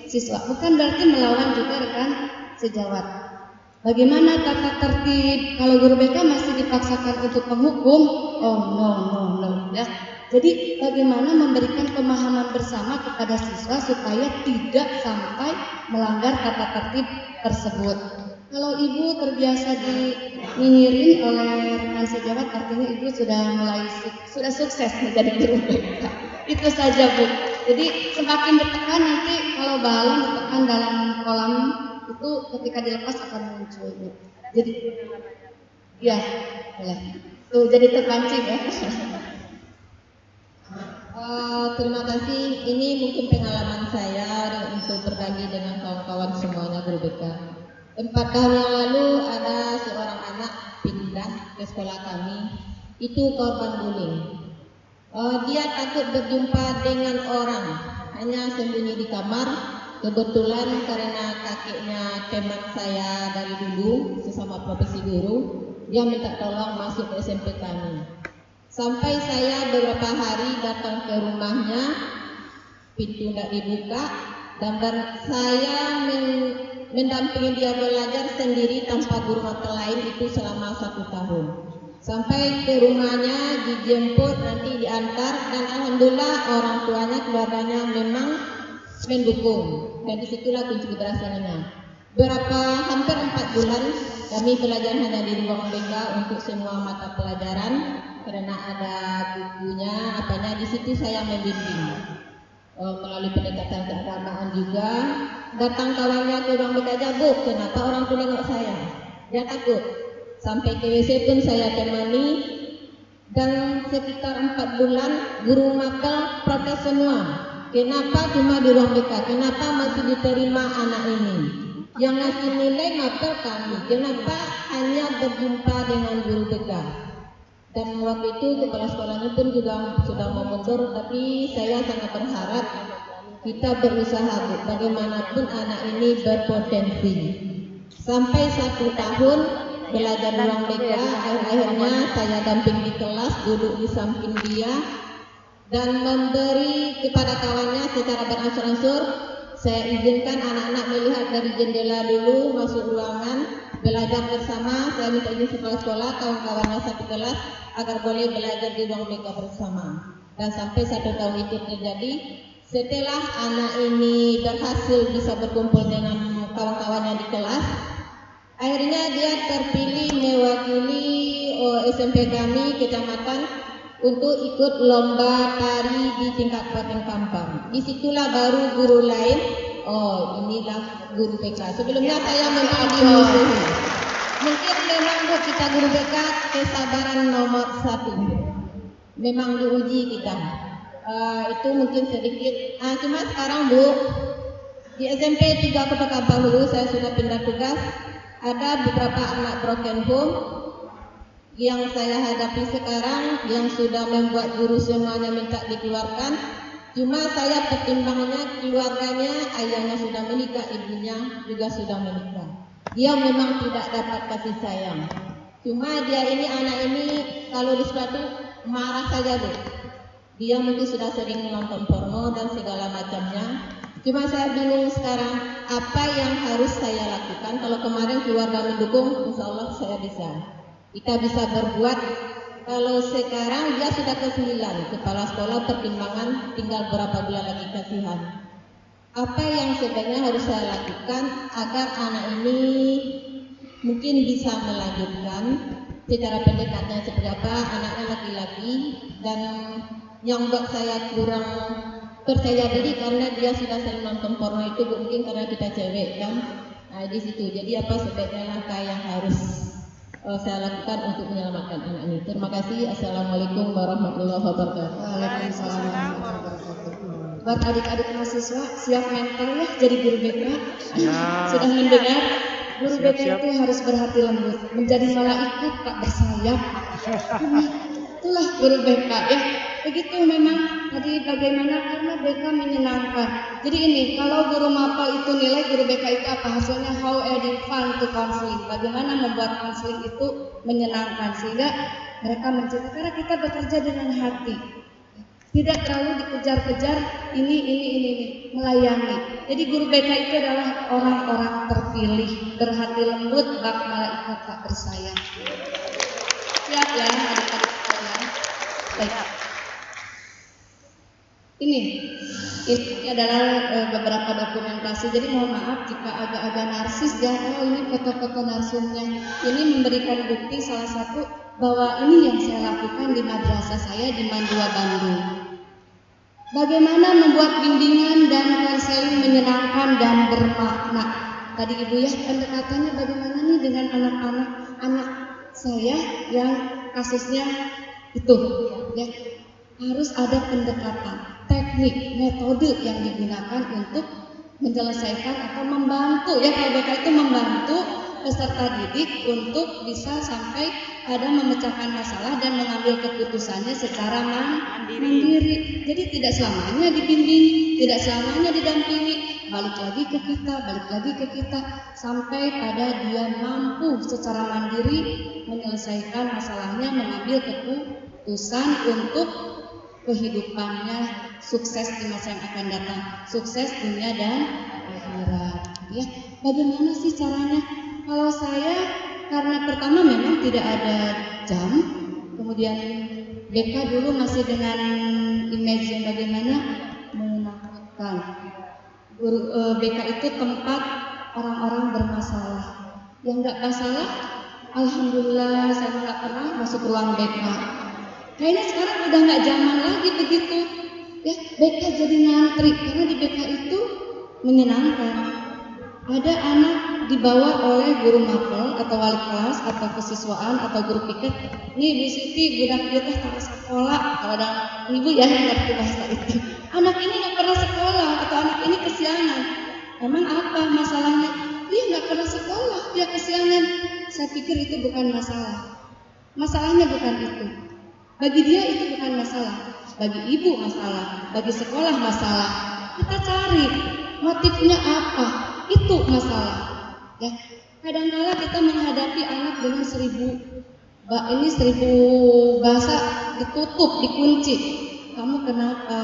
Speaker 5: siswa, bukan berarti melawan juga rekan sejawat. Bagaimana tata tertib kalau guru BK masih dipaksakan untuk menghukum? Oh no ya. Jadi bagaimana memberikan pemahaman bersama kepada siswa supaya tidak sampai melanggar tata tertib tersebut. Kalau Ibu terbiasa dinyinyirin oleh rekan sejawat, artinya Ibu sudah sukses menjadi guru BK. Itu saja Bu. Jadi semakin ditekan nanti kalau balon ditekan dalam kolam itu ketika dilepas akan muncul Bu. Jadi ya boleh. Tuh jadi terpancing ya. Terima kasih. Ini mungkin pengalaman saya untuk berbagi dengan kawan-kawan semuanya guru BK. 4 tahun yang lalu ada seorang anak pindah ke sekolah kami, itu korban bullying. Dia takut berjumpa dengan orang, hanya sembunyi di kamar. Kebetulan karena kakeknya teman saya dari dulu, sesama profesi guru, dia minta tolong masuk ke SMP kami. Sampai saya beberapa hari datang ke rumahnya, pintu tidak dibuka, dan saya mendampingi dia belajar sendiri tanpa guru mata lain itu selama 1 tahun.
Speaker 3: Sampai ke rumahnya dijemput, nanti diantar, dan alhamdulillah orang tuanya, keluarganya memang mendukung. Dan disitulah kunci keberhasilannya. Hampir 4 bulan kami belajar hanya di ruang BK untuk semua mata pelajaran karena ada bukunya, apanya di situ saya membimbing. Melalui pendekatan keagamaan juga. Datang kawannya ke ruang BK aja, Bu, kenapa orang tua nengok saya? Dia takut. Sampai ke WC pun saya temani, dan sekitar 4 bulan guru mapel protes semua. Kenapa cuma di ruang BK? Kenapa masih diterima anak ini? Yang ngasih nilai mapel kami. Kenapa hanya berjumpa dengan guru BK? Dan waktu itu kepala sekolahnya pun juga sudah mau mundur, tapi saya sangat berharap kita berusaha, Bu, bagaimanapun anak ini berpotensi. Sampai 1 tahun belajar ruang BK, akhirnya saya damping di kelas, duduk di samping dia, dan memberi kepada kawannya secara beransur-ansur. Saya izinkan anak-anak melihat dari jendela dulu, masuk ruangan, belajar bersama. Saya minta izin kepala sekolah, kawan-kawannya satu kelas, agar boleh belajar di ruang BK bersama. Dan sampai 1 tahun itu terjadi. Setelah anak ini berhasil bisa berkumpul dengan kawan-kawannya di kelas, akhirnya dia terpilih mewakili SMP kami kecamatan untuk ikut lomba tari di tingkat kabupaten Kampang. Disitulah baru guru lain, inilah guru BK. Sebelumnya saya memang dimusuhi. Mungkin memang, Bu, kita guru BK kesabaran nomor 1. Memang diuji kita. Itu mungkin sedikit. Cuma sekarang, Bu, di SMP 3 Kota Kampang dulu saya sudah pindah tugas. Ada beberapa anak broken home yang saya hadapi sekarang, yang sudah membuat guru semuanya minta dikeluarkan. Cuma saya pertimbangannya keluarganya, ayahnya sudah menikah, ibunya juga sudah menikah. Dia memang tidak dapat kasih sayang. Cuma dia ini, anak ini kalau di sekolah tuh marah saja, Bu. Dia mungkin sudah sering nonton porno dan segala macamnya. Cuma saya bingung sekarang, apa yang harus saya lakukan? Kalau kemarin keluarga mendukung, insya Allah saya bisa. Kita bisa berbuat. Kalau sekarang dia sudah ke-9, kepala sekolah pertimbangan tinggal berapa bulan lagi kasihan. Apa yang sebenarnya harus saya lakukan agar anak ini mungkin bisa melanjutkan secara pendekatannya seperti apa? Anaknya laki-laki, dan yang buat saya kurang percaya diri karena dia sudah sering nonton porno itu, mungkin karena kita cewek kan. Nah, di situ. Jadi apa sebaiknya langkah yang harus saya lakukan untuk menyelamatkan anak ini? Terima kasih. Assalamualaikum warahmatullahi wabarakatuh.
Speaker 5: Waalaikumsalam warahmatullahi wabarakatuh. Buat adik-adik mahasiswa, siap mental ya jadi guru BK? Sudah mendengar? Guru BK itu harus berhati lembut, menjadi malaikat tak bersayap. Itulah guru BK ya. Begitu memang tadi bagaimana, karena BK menyenangkan. Jadi ini, kalau guru mapel itu nilai guru BK itu apa hasilnya? How adding fun to counseling. Bagaimana membuat counseling itu menyenangkan sehingga mereka mencintai, karena kita bekerja dengan hati. Tidak terlalu dikejar-kejar ini, melayani. Jadi guru BK itu adalah orang-orang terpilih, berhati lembut, bak malaikat tak bersayap. Siap ya adik-adik sekalian. Baik. Ini adalah beberapa dokumentasi. Jadi mohon maaf jika agak-agak narsis ya. Ini foto-foto narsumnya. Ini memberikan bukti salah satu bahwa ini yang saya lakukan di madrasah saya di Mandua, Bandung. Bagaimana membuat bimbingan dan konseling menyenangkan dan bermakna. Tadi Ibu ya, pendekatannya bagaimana nih dengan anak saya yang kasusnya itu ya. Harus ada pendekatan, teknik, metode yang digunakan untuk menyelesaikan atau membantu ya. Kalau BK itu membantu peserta didik untuk bisa sampai pada memecahkan masalah dan mengambil keputusannya secara mandiri. Jadi tidak selamanya dibimbing, tidak selamanya didampingi, balik lagi ke kita sampai pada dia mampu secara mandiri menyelesaikan masalahnya, mengambil keputusan untuk kehidupannya sukses di masa yang akan datang, sukses dunia dan akhirat. Ya, bagaimana sih caranya? Kalau saya, karena pertama memang tidak ada jam. Kemudian BK dulu masih dengan image yang bagaimana menakutkan. BK itu tempat orang-orang bermasalah. Yang nggak masalah, alhamdulillah saya nggak pernah masuk ruang BK. Kayaknya sekarang udah nggak zaman lagi begitu. Ya, BK jadi ngantri karena di BK itu menyenangkan. Ada anak dibawa oleh guru mapel atau wali kelas atau kesiswaan atau guru piket. Nih Bu Siti, budak dia teh tak sekolah. Kalau ada ibu ya yang ngerti bahasa itu. Anak ini nggak pernah sekolah atau anak ini kesiangan. Emang apa masalahnya? Dia nggak pernah sekolah, dia kesiangan. Saya pikir itu bukan masalah. Masalahnya bukan itu. Bagi dia itu bukan masalah. Bagi ibu masalah, bagi sekolah masalah. Kita cari motifnya apa. Itu masalah. Ya, kadang-kala kita menghadapi anak dengan 1000 bahasa ditutup, dikunci. Kamu kenapa?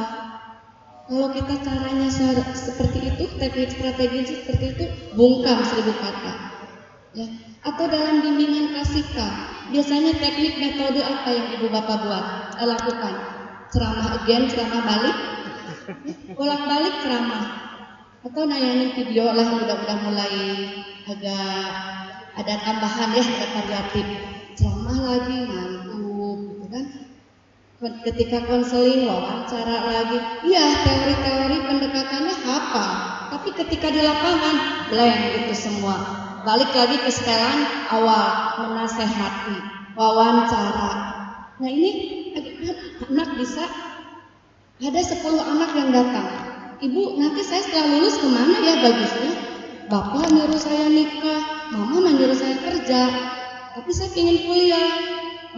Speaker 5: Kalau kita caranya seperti itu, teknik strategi seperti itu, bungkam 1000 kata. Ya. Atau dalam bimbingan kasika, biasanya teknik metode apa yang ibu bapak lakukan? Ceramah again, ceramah balik, bolak-balik ceramah. Atau nayangin video lah, udah mulai agak ada tambahan ya, ada variatif. Ceramah lagi ngantuk gitu kan. Ketika konseling, wawancara lagi, iya teori-teori pendekatannya apa, tapi ketika di lapangan blank itu semua. Balik lagi ke setelan awal, menasehati, wawancara. Nah ini anak bisa ada 10 anak yang datang. Ibu, nanti saya setelah lulus kemana ya bagusnya? Bapak nyuruh saya nikah, mama nyuruh saya kerja, tapi saya ingin kuliah.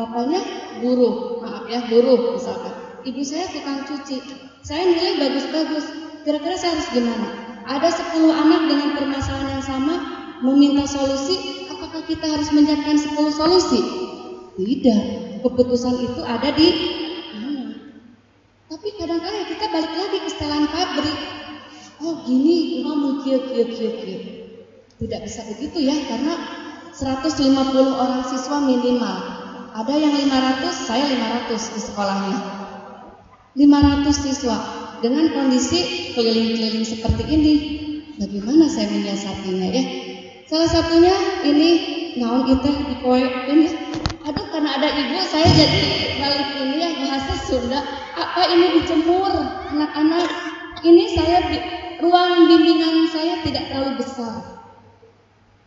Speaker 5: Bapaknya buruh, maaf ya buruh misalkan. Ibu saya tukang cuci, saya nilai bagus-bagus. Kira-kira saya harus gimana? Ada 10 anak dengan permasalahan yang sama, meminta solusi. Apakah kita harus menyiapkan 10 solusi? Tidak. Keputusan itu ada di Tapi kadang-kadang kita balik lagi ke setelan pabrik. Oh gini, ngomong kia. Tidak bisa begitu ya, karena 150 orang siswa minimal. Ada yang 500, saya 500 di sekolahnya. 500 siswa dengan kondisi keliling-keliling seperti ini. Bagaimana saya menyiasatinya ya? Salah satunya ini naon iteh dikoekeun ya. Aduh, karena ada ibu saya jadi balik ini ya bahasa Sunda. Apa ini dijemur anak-anak? Ini saya ruang bimbingan saya tidak terlalu besar.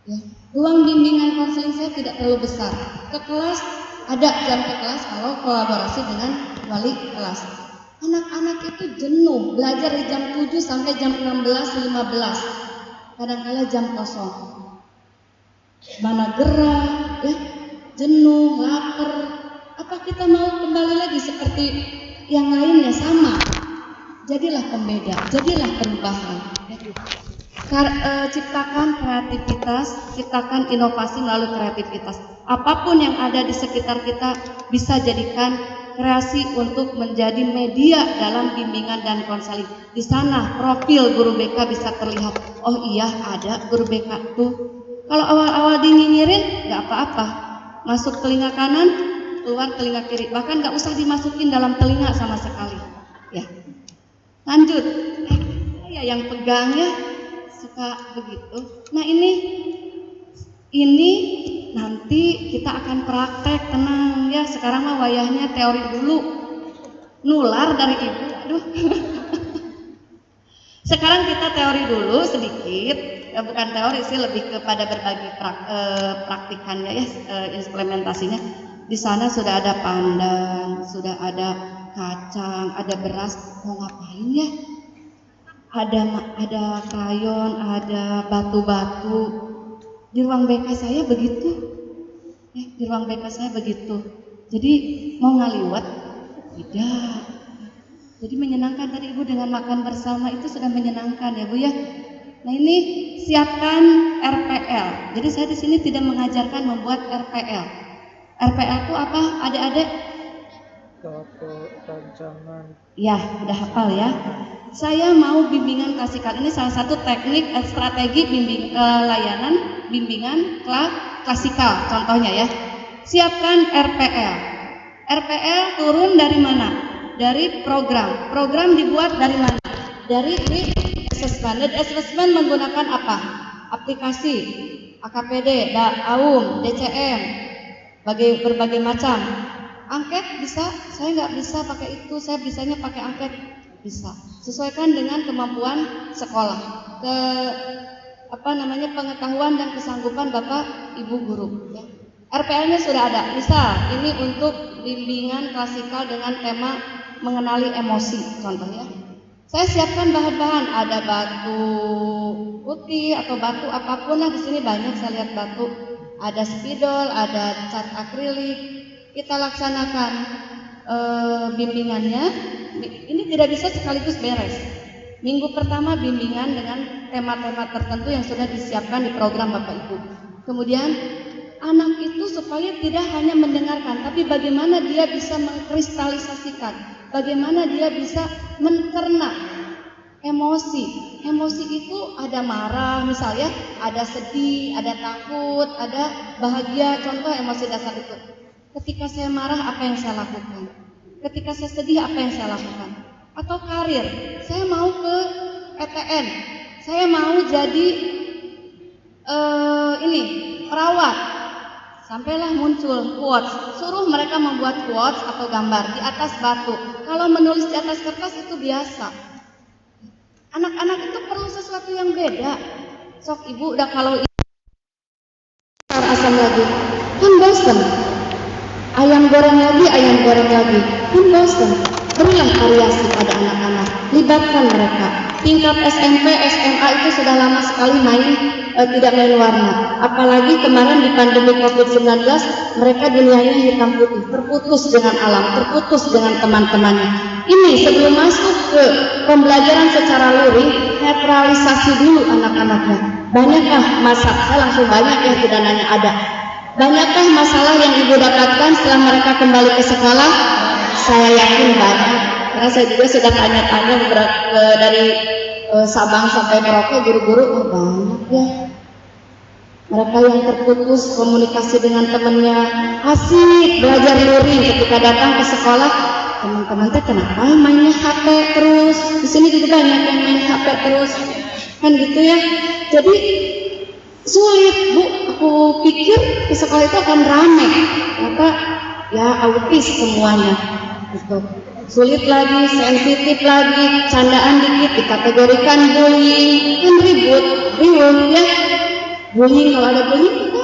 Speaker 5: Ya, ruang bimbingan konseling saya tidak terlalu besar. Ke kelas ada jam ke kelas kalau kolaborasi dengan wali kelas. Anak-anak itu jenuh belajar dari jam 7 sampai jam 16.15. Kadang-kala jam kosong. Mana gerah, ya, jenuh, lapar. Apa kita mau kembali lagi seperti yang lainnya sama? Jadilah pembeda, jadilah perubahan. Ciptakan kreativitas, ciptakan inovasi melalui kreativitas. Apapun yang ada di sekitar kita bisa jadikan kreasi untuk menjadi media dalam bimbingan dan konseling. Di sana profil guru BK bisa terlihat. Oh iya, ada guru BK tuh. Kalau awal-awal dinyinyirin nggak apa-apa, masuk telinga kanan, keluar telinga kiri, bahkan nggak usah dimasukin dalam telinga sama sekali. Ya, lanjut. Ya yang pegangnya suka begitu. Nah ini nanti kita akan praktek, tenang ya. Sekarang mah wayahnya teori dulu, nular dari ibu. Aduh. Sekarang kita teori dulu sedikit. Ya, bukan teori sih, lebih kepada berbagi praktikannya ya, implementasinya. Di sana sudah ada pandan, sudah ada kacang, ada beras. Mau ngapain ya? Ada krayon, ada batu-batu. Di ruang BK saya begitu. Di ruang BK saya begitu. Jadi mau ngaliwat? Tidak. Jadi menyenangkan tadi Ibu dengan makan bersama itu sudah menyenangkan ya Bu ya. Nah ini siapkan RPL. Jadi saya di sini tidak mengajarkan membuat RPL. RPL itu apa? Adik-adik?
Speaker 2: Rancangan.
Speaker 5: Ya, udah hafal ya. Saya mau bimbingan klasikal. Ini salah satu teknik strategi layanan bimbingan klasikal. Contohnya ya. Siapkan RPL. RPL turun dari mana? Dari program. Program dibuat dari mana? Dari assessment. Dan assessment menggunakan apa? Aplikasi, AKPD, AUM, DCM, berbagai macam. Angket bisa, saya nggak bisa pakai itu, saya bisanya pakai angket. Bisa. Sesuaikan dengan kemampuan sekolah, pengetahuan dan kesanggupan Bapak Ibu guru. Ya. RPL-nya sudah ada. Misal ini untuk bimbingan klasikal dengan tema mengenali emosi, contohnya. Saya siapkan bahan-bahan, ada batu putih atau batu apapun lah, di sini banyak saya lihat batu, ada spidol, ada cat akrilik. Kita laksanakan bimbingannya. Ini tidak bisa sekaligus beres. Minggu pertama bimbingan dengan tema-tema tertentu yang sudah disiapkan di program Bapak Ibu. Kemudian anak itu supaya tidak hanya mendengarkan, tapi bagaimana dia bisa mengkristalisasikan, bagaimana dia bisa mencerna emosi. Emosi itu ada marah misalnya, ada sedih, ada takut, ada bahagia. Contoh emosi dasar itu. Ketika saya marah, apa yang saya lakukan? Ketika saya sedih, apa yang saya lakukan? Atau karir, saya mau ke PTN, saya mau jadi perawat. Sampailah muncul quotes, suruh mereka membuat quotes atau gambar di atas batu. Kalau menulis di atas kertas itu biasa. Anak-anak itu perlu sesuatu yang beda. Sok ibu udah kalau asam lagi, kan bosan. Ayam goreng lagi, kan bosan. Berilah variasi pada anak-anak, libatkan mereka. Tingkat SMP, SMA itu sudah lama sekali tidak main warna. Apalagi kemarin di pandemi COVID-19, mereka dunianya hitam putih, terputus dengan alam, terputus dengan teman-temannya. Ini sebelum masuk ke pembelajaran secara luring, netralisasi dulu anak-anaknya. Banyakkah masalah? Saya langsung banyak ya, tidak nanya ada. Banyakkah masalah yang ibu dapatkan setelah mereka kembali ke sekolah? Saya yakin banyak, karena saya juga sudah tanya-tanya dari Sabang sampai Merauke, guru-guru banyak ya. Mereka yang terputus komunikasi dengan temannya, asik belajar luring, ketika datang ke sekolah, teman-teman teh kenapa mainnya HP terus? Di sini juga banyak yang main HP terus, kan gitu ya. Jadi sulit Bu, aku pikir di sekolah itu akan ramai, ternyata ya autis semuanya. Gitu. Sulit lagi, sensitif lagi, candaan dikit dikategorikan bullying, kan riuh ya. Bullying, kalau ada bullying itu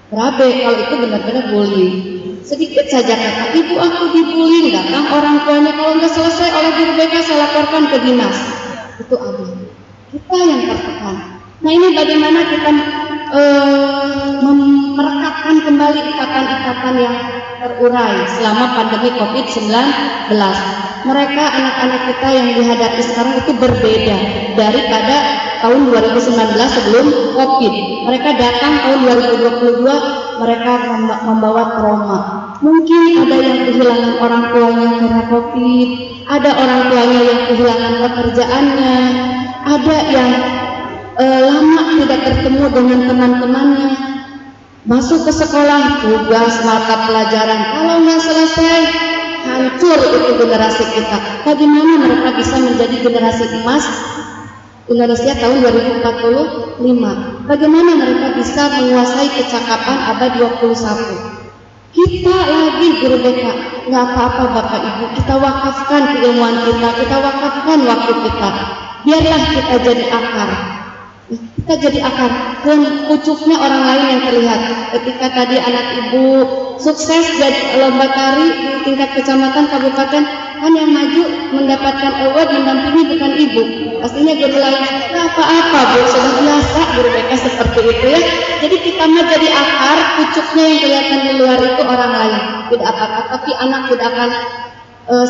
Speaker 5: berabe, kalau itu benar-benar bullying. Sedikit saja kata, ibu aku dibullying, datang orang tuanya, kalau nggak selesai oleh guru BK saya laporkan ke dinas. Itu ada. Kita yang tertekan. Nah ini bagaimana kita merekatkan kembali ikatan-ikatan yang terurai selama pandemi COVID-19. Mereka anak-anak kita yang dihadapi sekarang itu berbeda daripada tahun 2019 sebelum COVID. Mereka datang tahun 2022, mereka membawa trauma. Mungkin ada yang kehilangan orang tuanya karena COVID, ada orang tuanya yang kehilangan pekerjaannya, ada yang lama tidak bertemu dengan teman-temannya. Masuk ke sekolah, tugas mata pelajaran, kalau nggak selesai, hancur itu generasi kita. Bagaimana mereka bisa menjadi generasi emas Indonesia tahun 2045? Bagaimana mereka bisa menguasai kecakapan abad 21? Kita lagi guru BK, nggak apa-apa Bapak Ibu, kita wakafkan keilmuan kita wakafkan waktu kita. Biarlah kita jadi akar. Kita jadi akar, dan pucuknya orang lain yang terlihat. Ketika tadi anak ibu sukses jadi lomba tari di tingkat kecamatan, kabupaten, kan yang maju mendapatkan award mendampingi bukan ibu, pastinya guru lain. Nah, apa-apa Bu, sudah biasa guru BK seperti itu ya. Jadi kita mah jadi akar, pucuknya yang kelihatan di luar itu orang lain, tidak apa-apa. Tapi anak tidak akan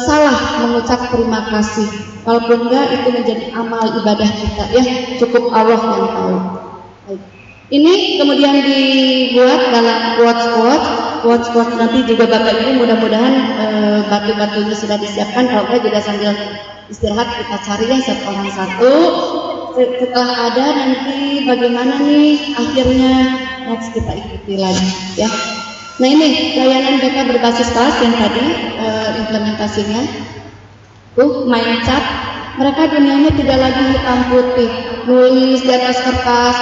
Speaker 5: salah mengucap terima kasih. Walaupun enggak, itu menjadi amal ibadah kita ya, cukup Allah yang tahu. Baik. Ini kemudian dibuat dalam quotes nanti juga Bapak Ibu mudah-mudahan batu-batunya sudah disiapkan. Kalau enggak juga sambil istirahat kita cari ya satu orang satu. Setelah ada nanti bagaimana nih akhirnya next kita ikuti lagi ya. Nah ini layanan BK berbasis kelas yang tadi implementasinya, main cat. Mereka dunianya tidak lagi hitam putih, nulis di atas kertas.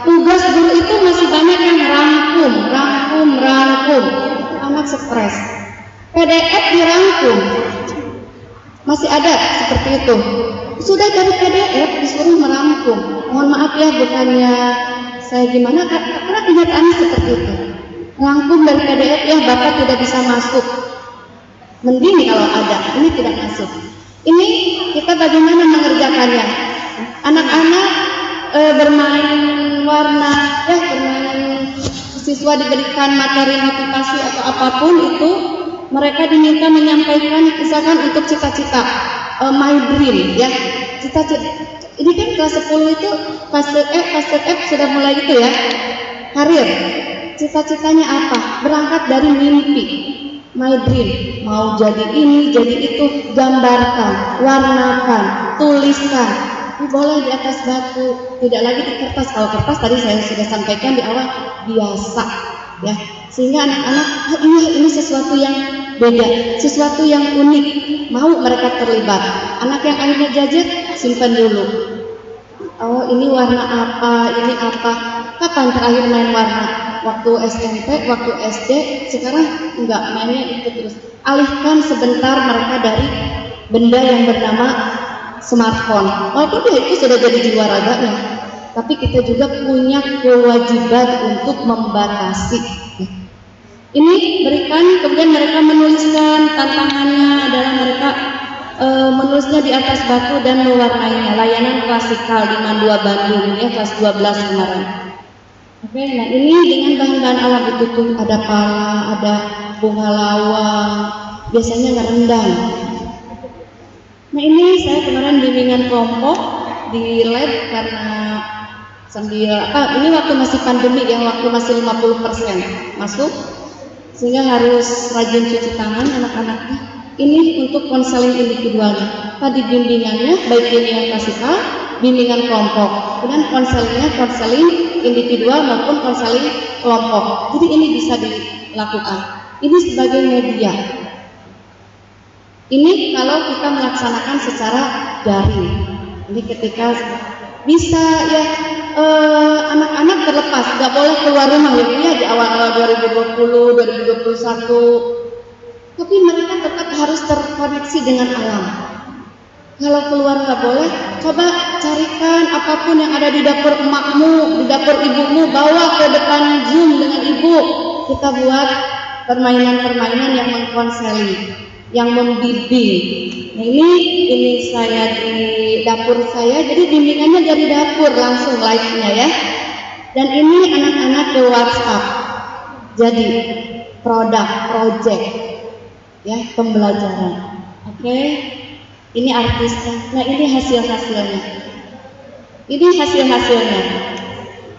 Speaker 5: Tugas guru itu masih banyak yang rangkum. Anak stres. PDF dirangkum, masih ada seperti itu. Sudah dari PDF disuruh merangkum. Mohon maaf ya, bukannya saya gimana, karena kenyataannya seperti itu. Rangkum dari PDF ya Bapak tidak bisa masuk. Mending kalau ada, ini tidak masuk. Ini kita bagaimana mengerjakannya? Anak-anak bermain warna, bermain, siswa diberikan materi motivasi atau apapun itu, mereka diminta menyampaikan misalkan untuk cita-cita, my dream, ya. Cita-cita. Ini kan kelas 10 itu fase F sudah mulai itu ya. Karir. Cita-citanya apa? Berangkat dari mimpi. My dream, mau jadi ini, jadi itu, gambarkan, warnakan, tuliskan. Ini boleh di atas batu, tidak lagi di kertas. Kalau kertas tadi saya sudah sampaikan di awal, biasa, ya. Sehingga anak-anak, ini sesuatu yang beda, sesuatu yang unik. Mau mereka terlibat. Anak yang akhirnya gadget, simpan dulu. Oh, ini warna apa, ini apa. Kapan terakhir main warna? Waktu SMP, waktu SD, sekarang enggak, mainnya itu terus. Alihkan sebentar mereka dari benda yang bernama smartphone. Walaupun itu sudah jadi jiwa raganya, tapi kita juga punya kewajiban untuk membatasi. Ini berikan, kemudian mereka menuliskan tantangannya adalah mereka menulisnya di atas batu dan mewarnainya. Layanan klasikal di Mandua Bandung, ya, kelas 12 kemarin. Oke, nah ini dengan bahan-bahan alam itu tuh ada pala, ada bunga lawang, biasanya ngerendam. Nah ini saya kemarin bimbingan kelompok di lab karena sambil ini waktu masih pandemi ya, waktu masih 50% masuk, sehingga harus rajin cuci tangan anak-anaknya. Ini untuk konseling individualnya. Tadi bimbingannya baik bimbingan klasikal, bimbingan kelompok, kemudian konseling individual maupun konseling kelompok. Jadi ini bisa dilakukan. Ini sebagai media. Ini kalau kita melaksanakan secara daring. Ini ketika bisa ya anak-anak terlepas, nggak boleh keluar rumah ya di awal-awal 2020, 2021. Tapi mereka tetap harus terkoneksi dengan alam. Kalau keluar nggak boleh, coba carikan apapun yang ada di dapur emakmu, di dapur ibumu, bawa ke depan Zoom dengan ibu. Kita buat permainan-permainan yang mengkonseli, yang membimbing. Nah ini saya di dapur saya, jadi bimbingannya dari dapur langsung live-nya ya. Dan ini anak-anak ke WhatsApp. Jadi project, ya, pembelajaran. Oke. Ini artisnya. Nah ini hasil-hasilnya.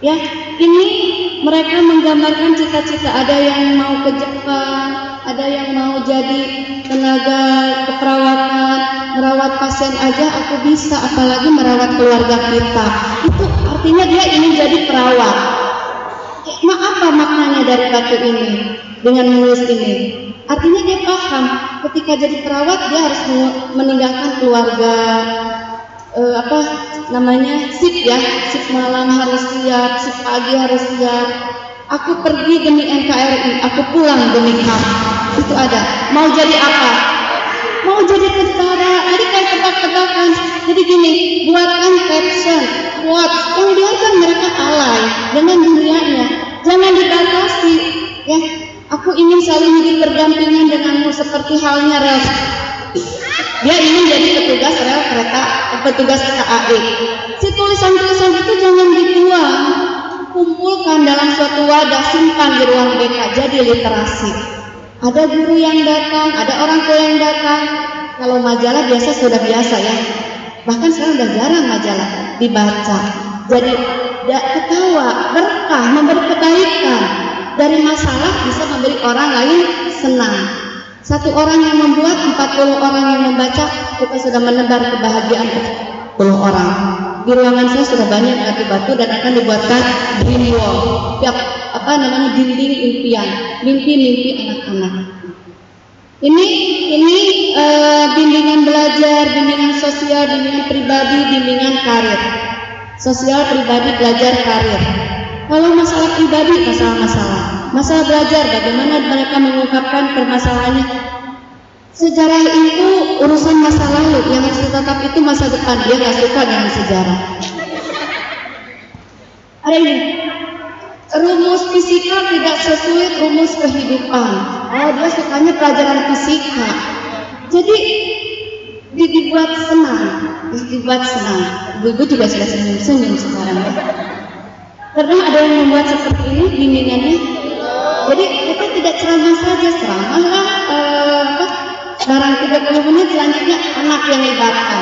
Speaker 5: Ya, ini mereka menggambarkan cita-cita. Ada yang mau ke Jepang, ada yang mau jadi tenaga keperawatan, merawat pasien aja aku bisa, apalagi merawat keluarga kita. Itu artinya dia ingin jadi perawat. Apa maknanya dari batu ini dengan menulis ini? Artinya dia paham ketika jadi perawat dia harus meninggalkan keluarga, sip malam harus siap, sip pagi harus siap. Aku pergi demi NKRI, aku pulang demi kamu. Itu ada. Mau jadi apa? Mau jadi tentara. Jadi kayak tebak-tebakan. Jadi gini, buatkan caption, quotes yang biarkan mereka alay dengan dunianya. Jangan dibatasi, ya. Aku ingin selalu hidup berdampingan denganmu seperti halnya rel. Dia ingin jadi petugas rel kereta, petugas KAI. Si tulisan-tulisan itu jangan dibuang, kumpulkan dalam suatu wadah, simpan di ruang BK, jadi literasi. Ada guru yang datang, ada orang tua yang datang. Kalau majalah biasa sudah biasa ya. Bahkan sekarang udah jarang majalah dibaca. Jadi ketawa, berkah, memberi kebaikan. Dari masalah bisa memberi orang lain senang. Satu orang yang membuat, 40 orang yang membaca, kita sudah menebar kebahagiaan 40 orang. Di ruangan saya sudah banyak batu-batu dan akan dibuatkan dream wall. Tiap dinding impian, mimpi-mimpi anak-anak. Ini bimbingan belajar, bimbingan sosial, bimbingan pribadi, bimbingan karir. Sosial, pribadi, belajar, karir. Kalau masalah pribadi, masalah belajar, bagaimana mereka mengungkapkan permasalahannya. Sejarah itu urusan masa lalu, yang harus ditetap itu masa depan. Dia nggak suka dengan sejarah. Ada ini, rumus fisika tidak sesuai rumus kehidupan. Oh, dia sukanya pelajaran fisika. Jadi dibuat senang. Ibu juga sudah senyum-senyum sekarang ya. Pernah ada yang membuat seperti ini bimbingannya. Jadi kita tidak ceramah saja, ceramahlah barang 30 menit, selanjutnya anak yang libatkan.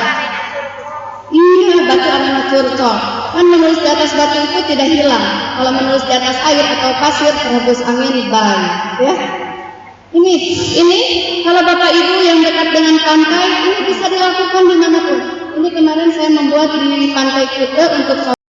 Speaker 5: Iya, batu arena curcol. Kan menulis di atas batu itu tidak hilang. Kalau menulis di atas air atau pasir terhembus angin baik, ya. Ini kalau Bapak Ibu yang dekat dengan pantai, ini bisa dilakukan dimanapun. Ini kemarin saya membuat di Pantai Kuta untuk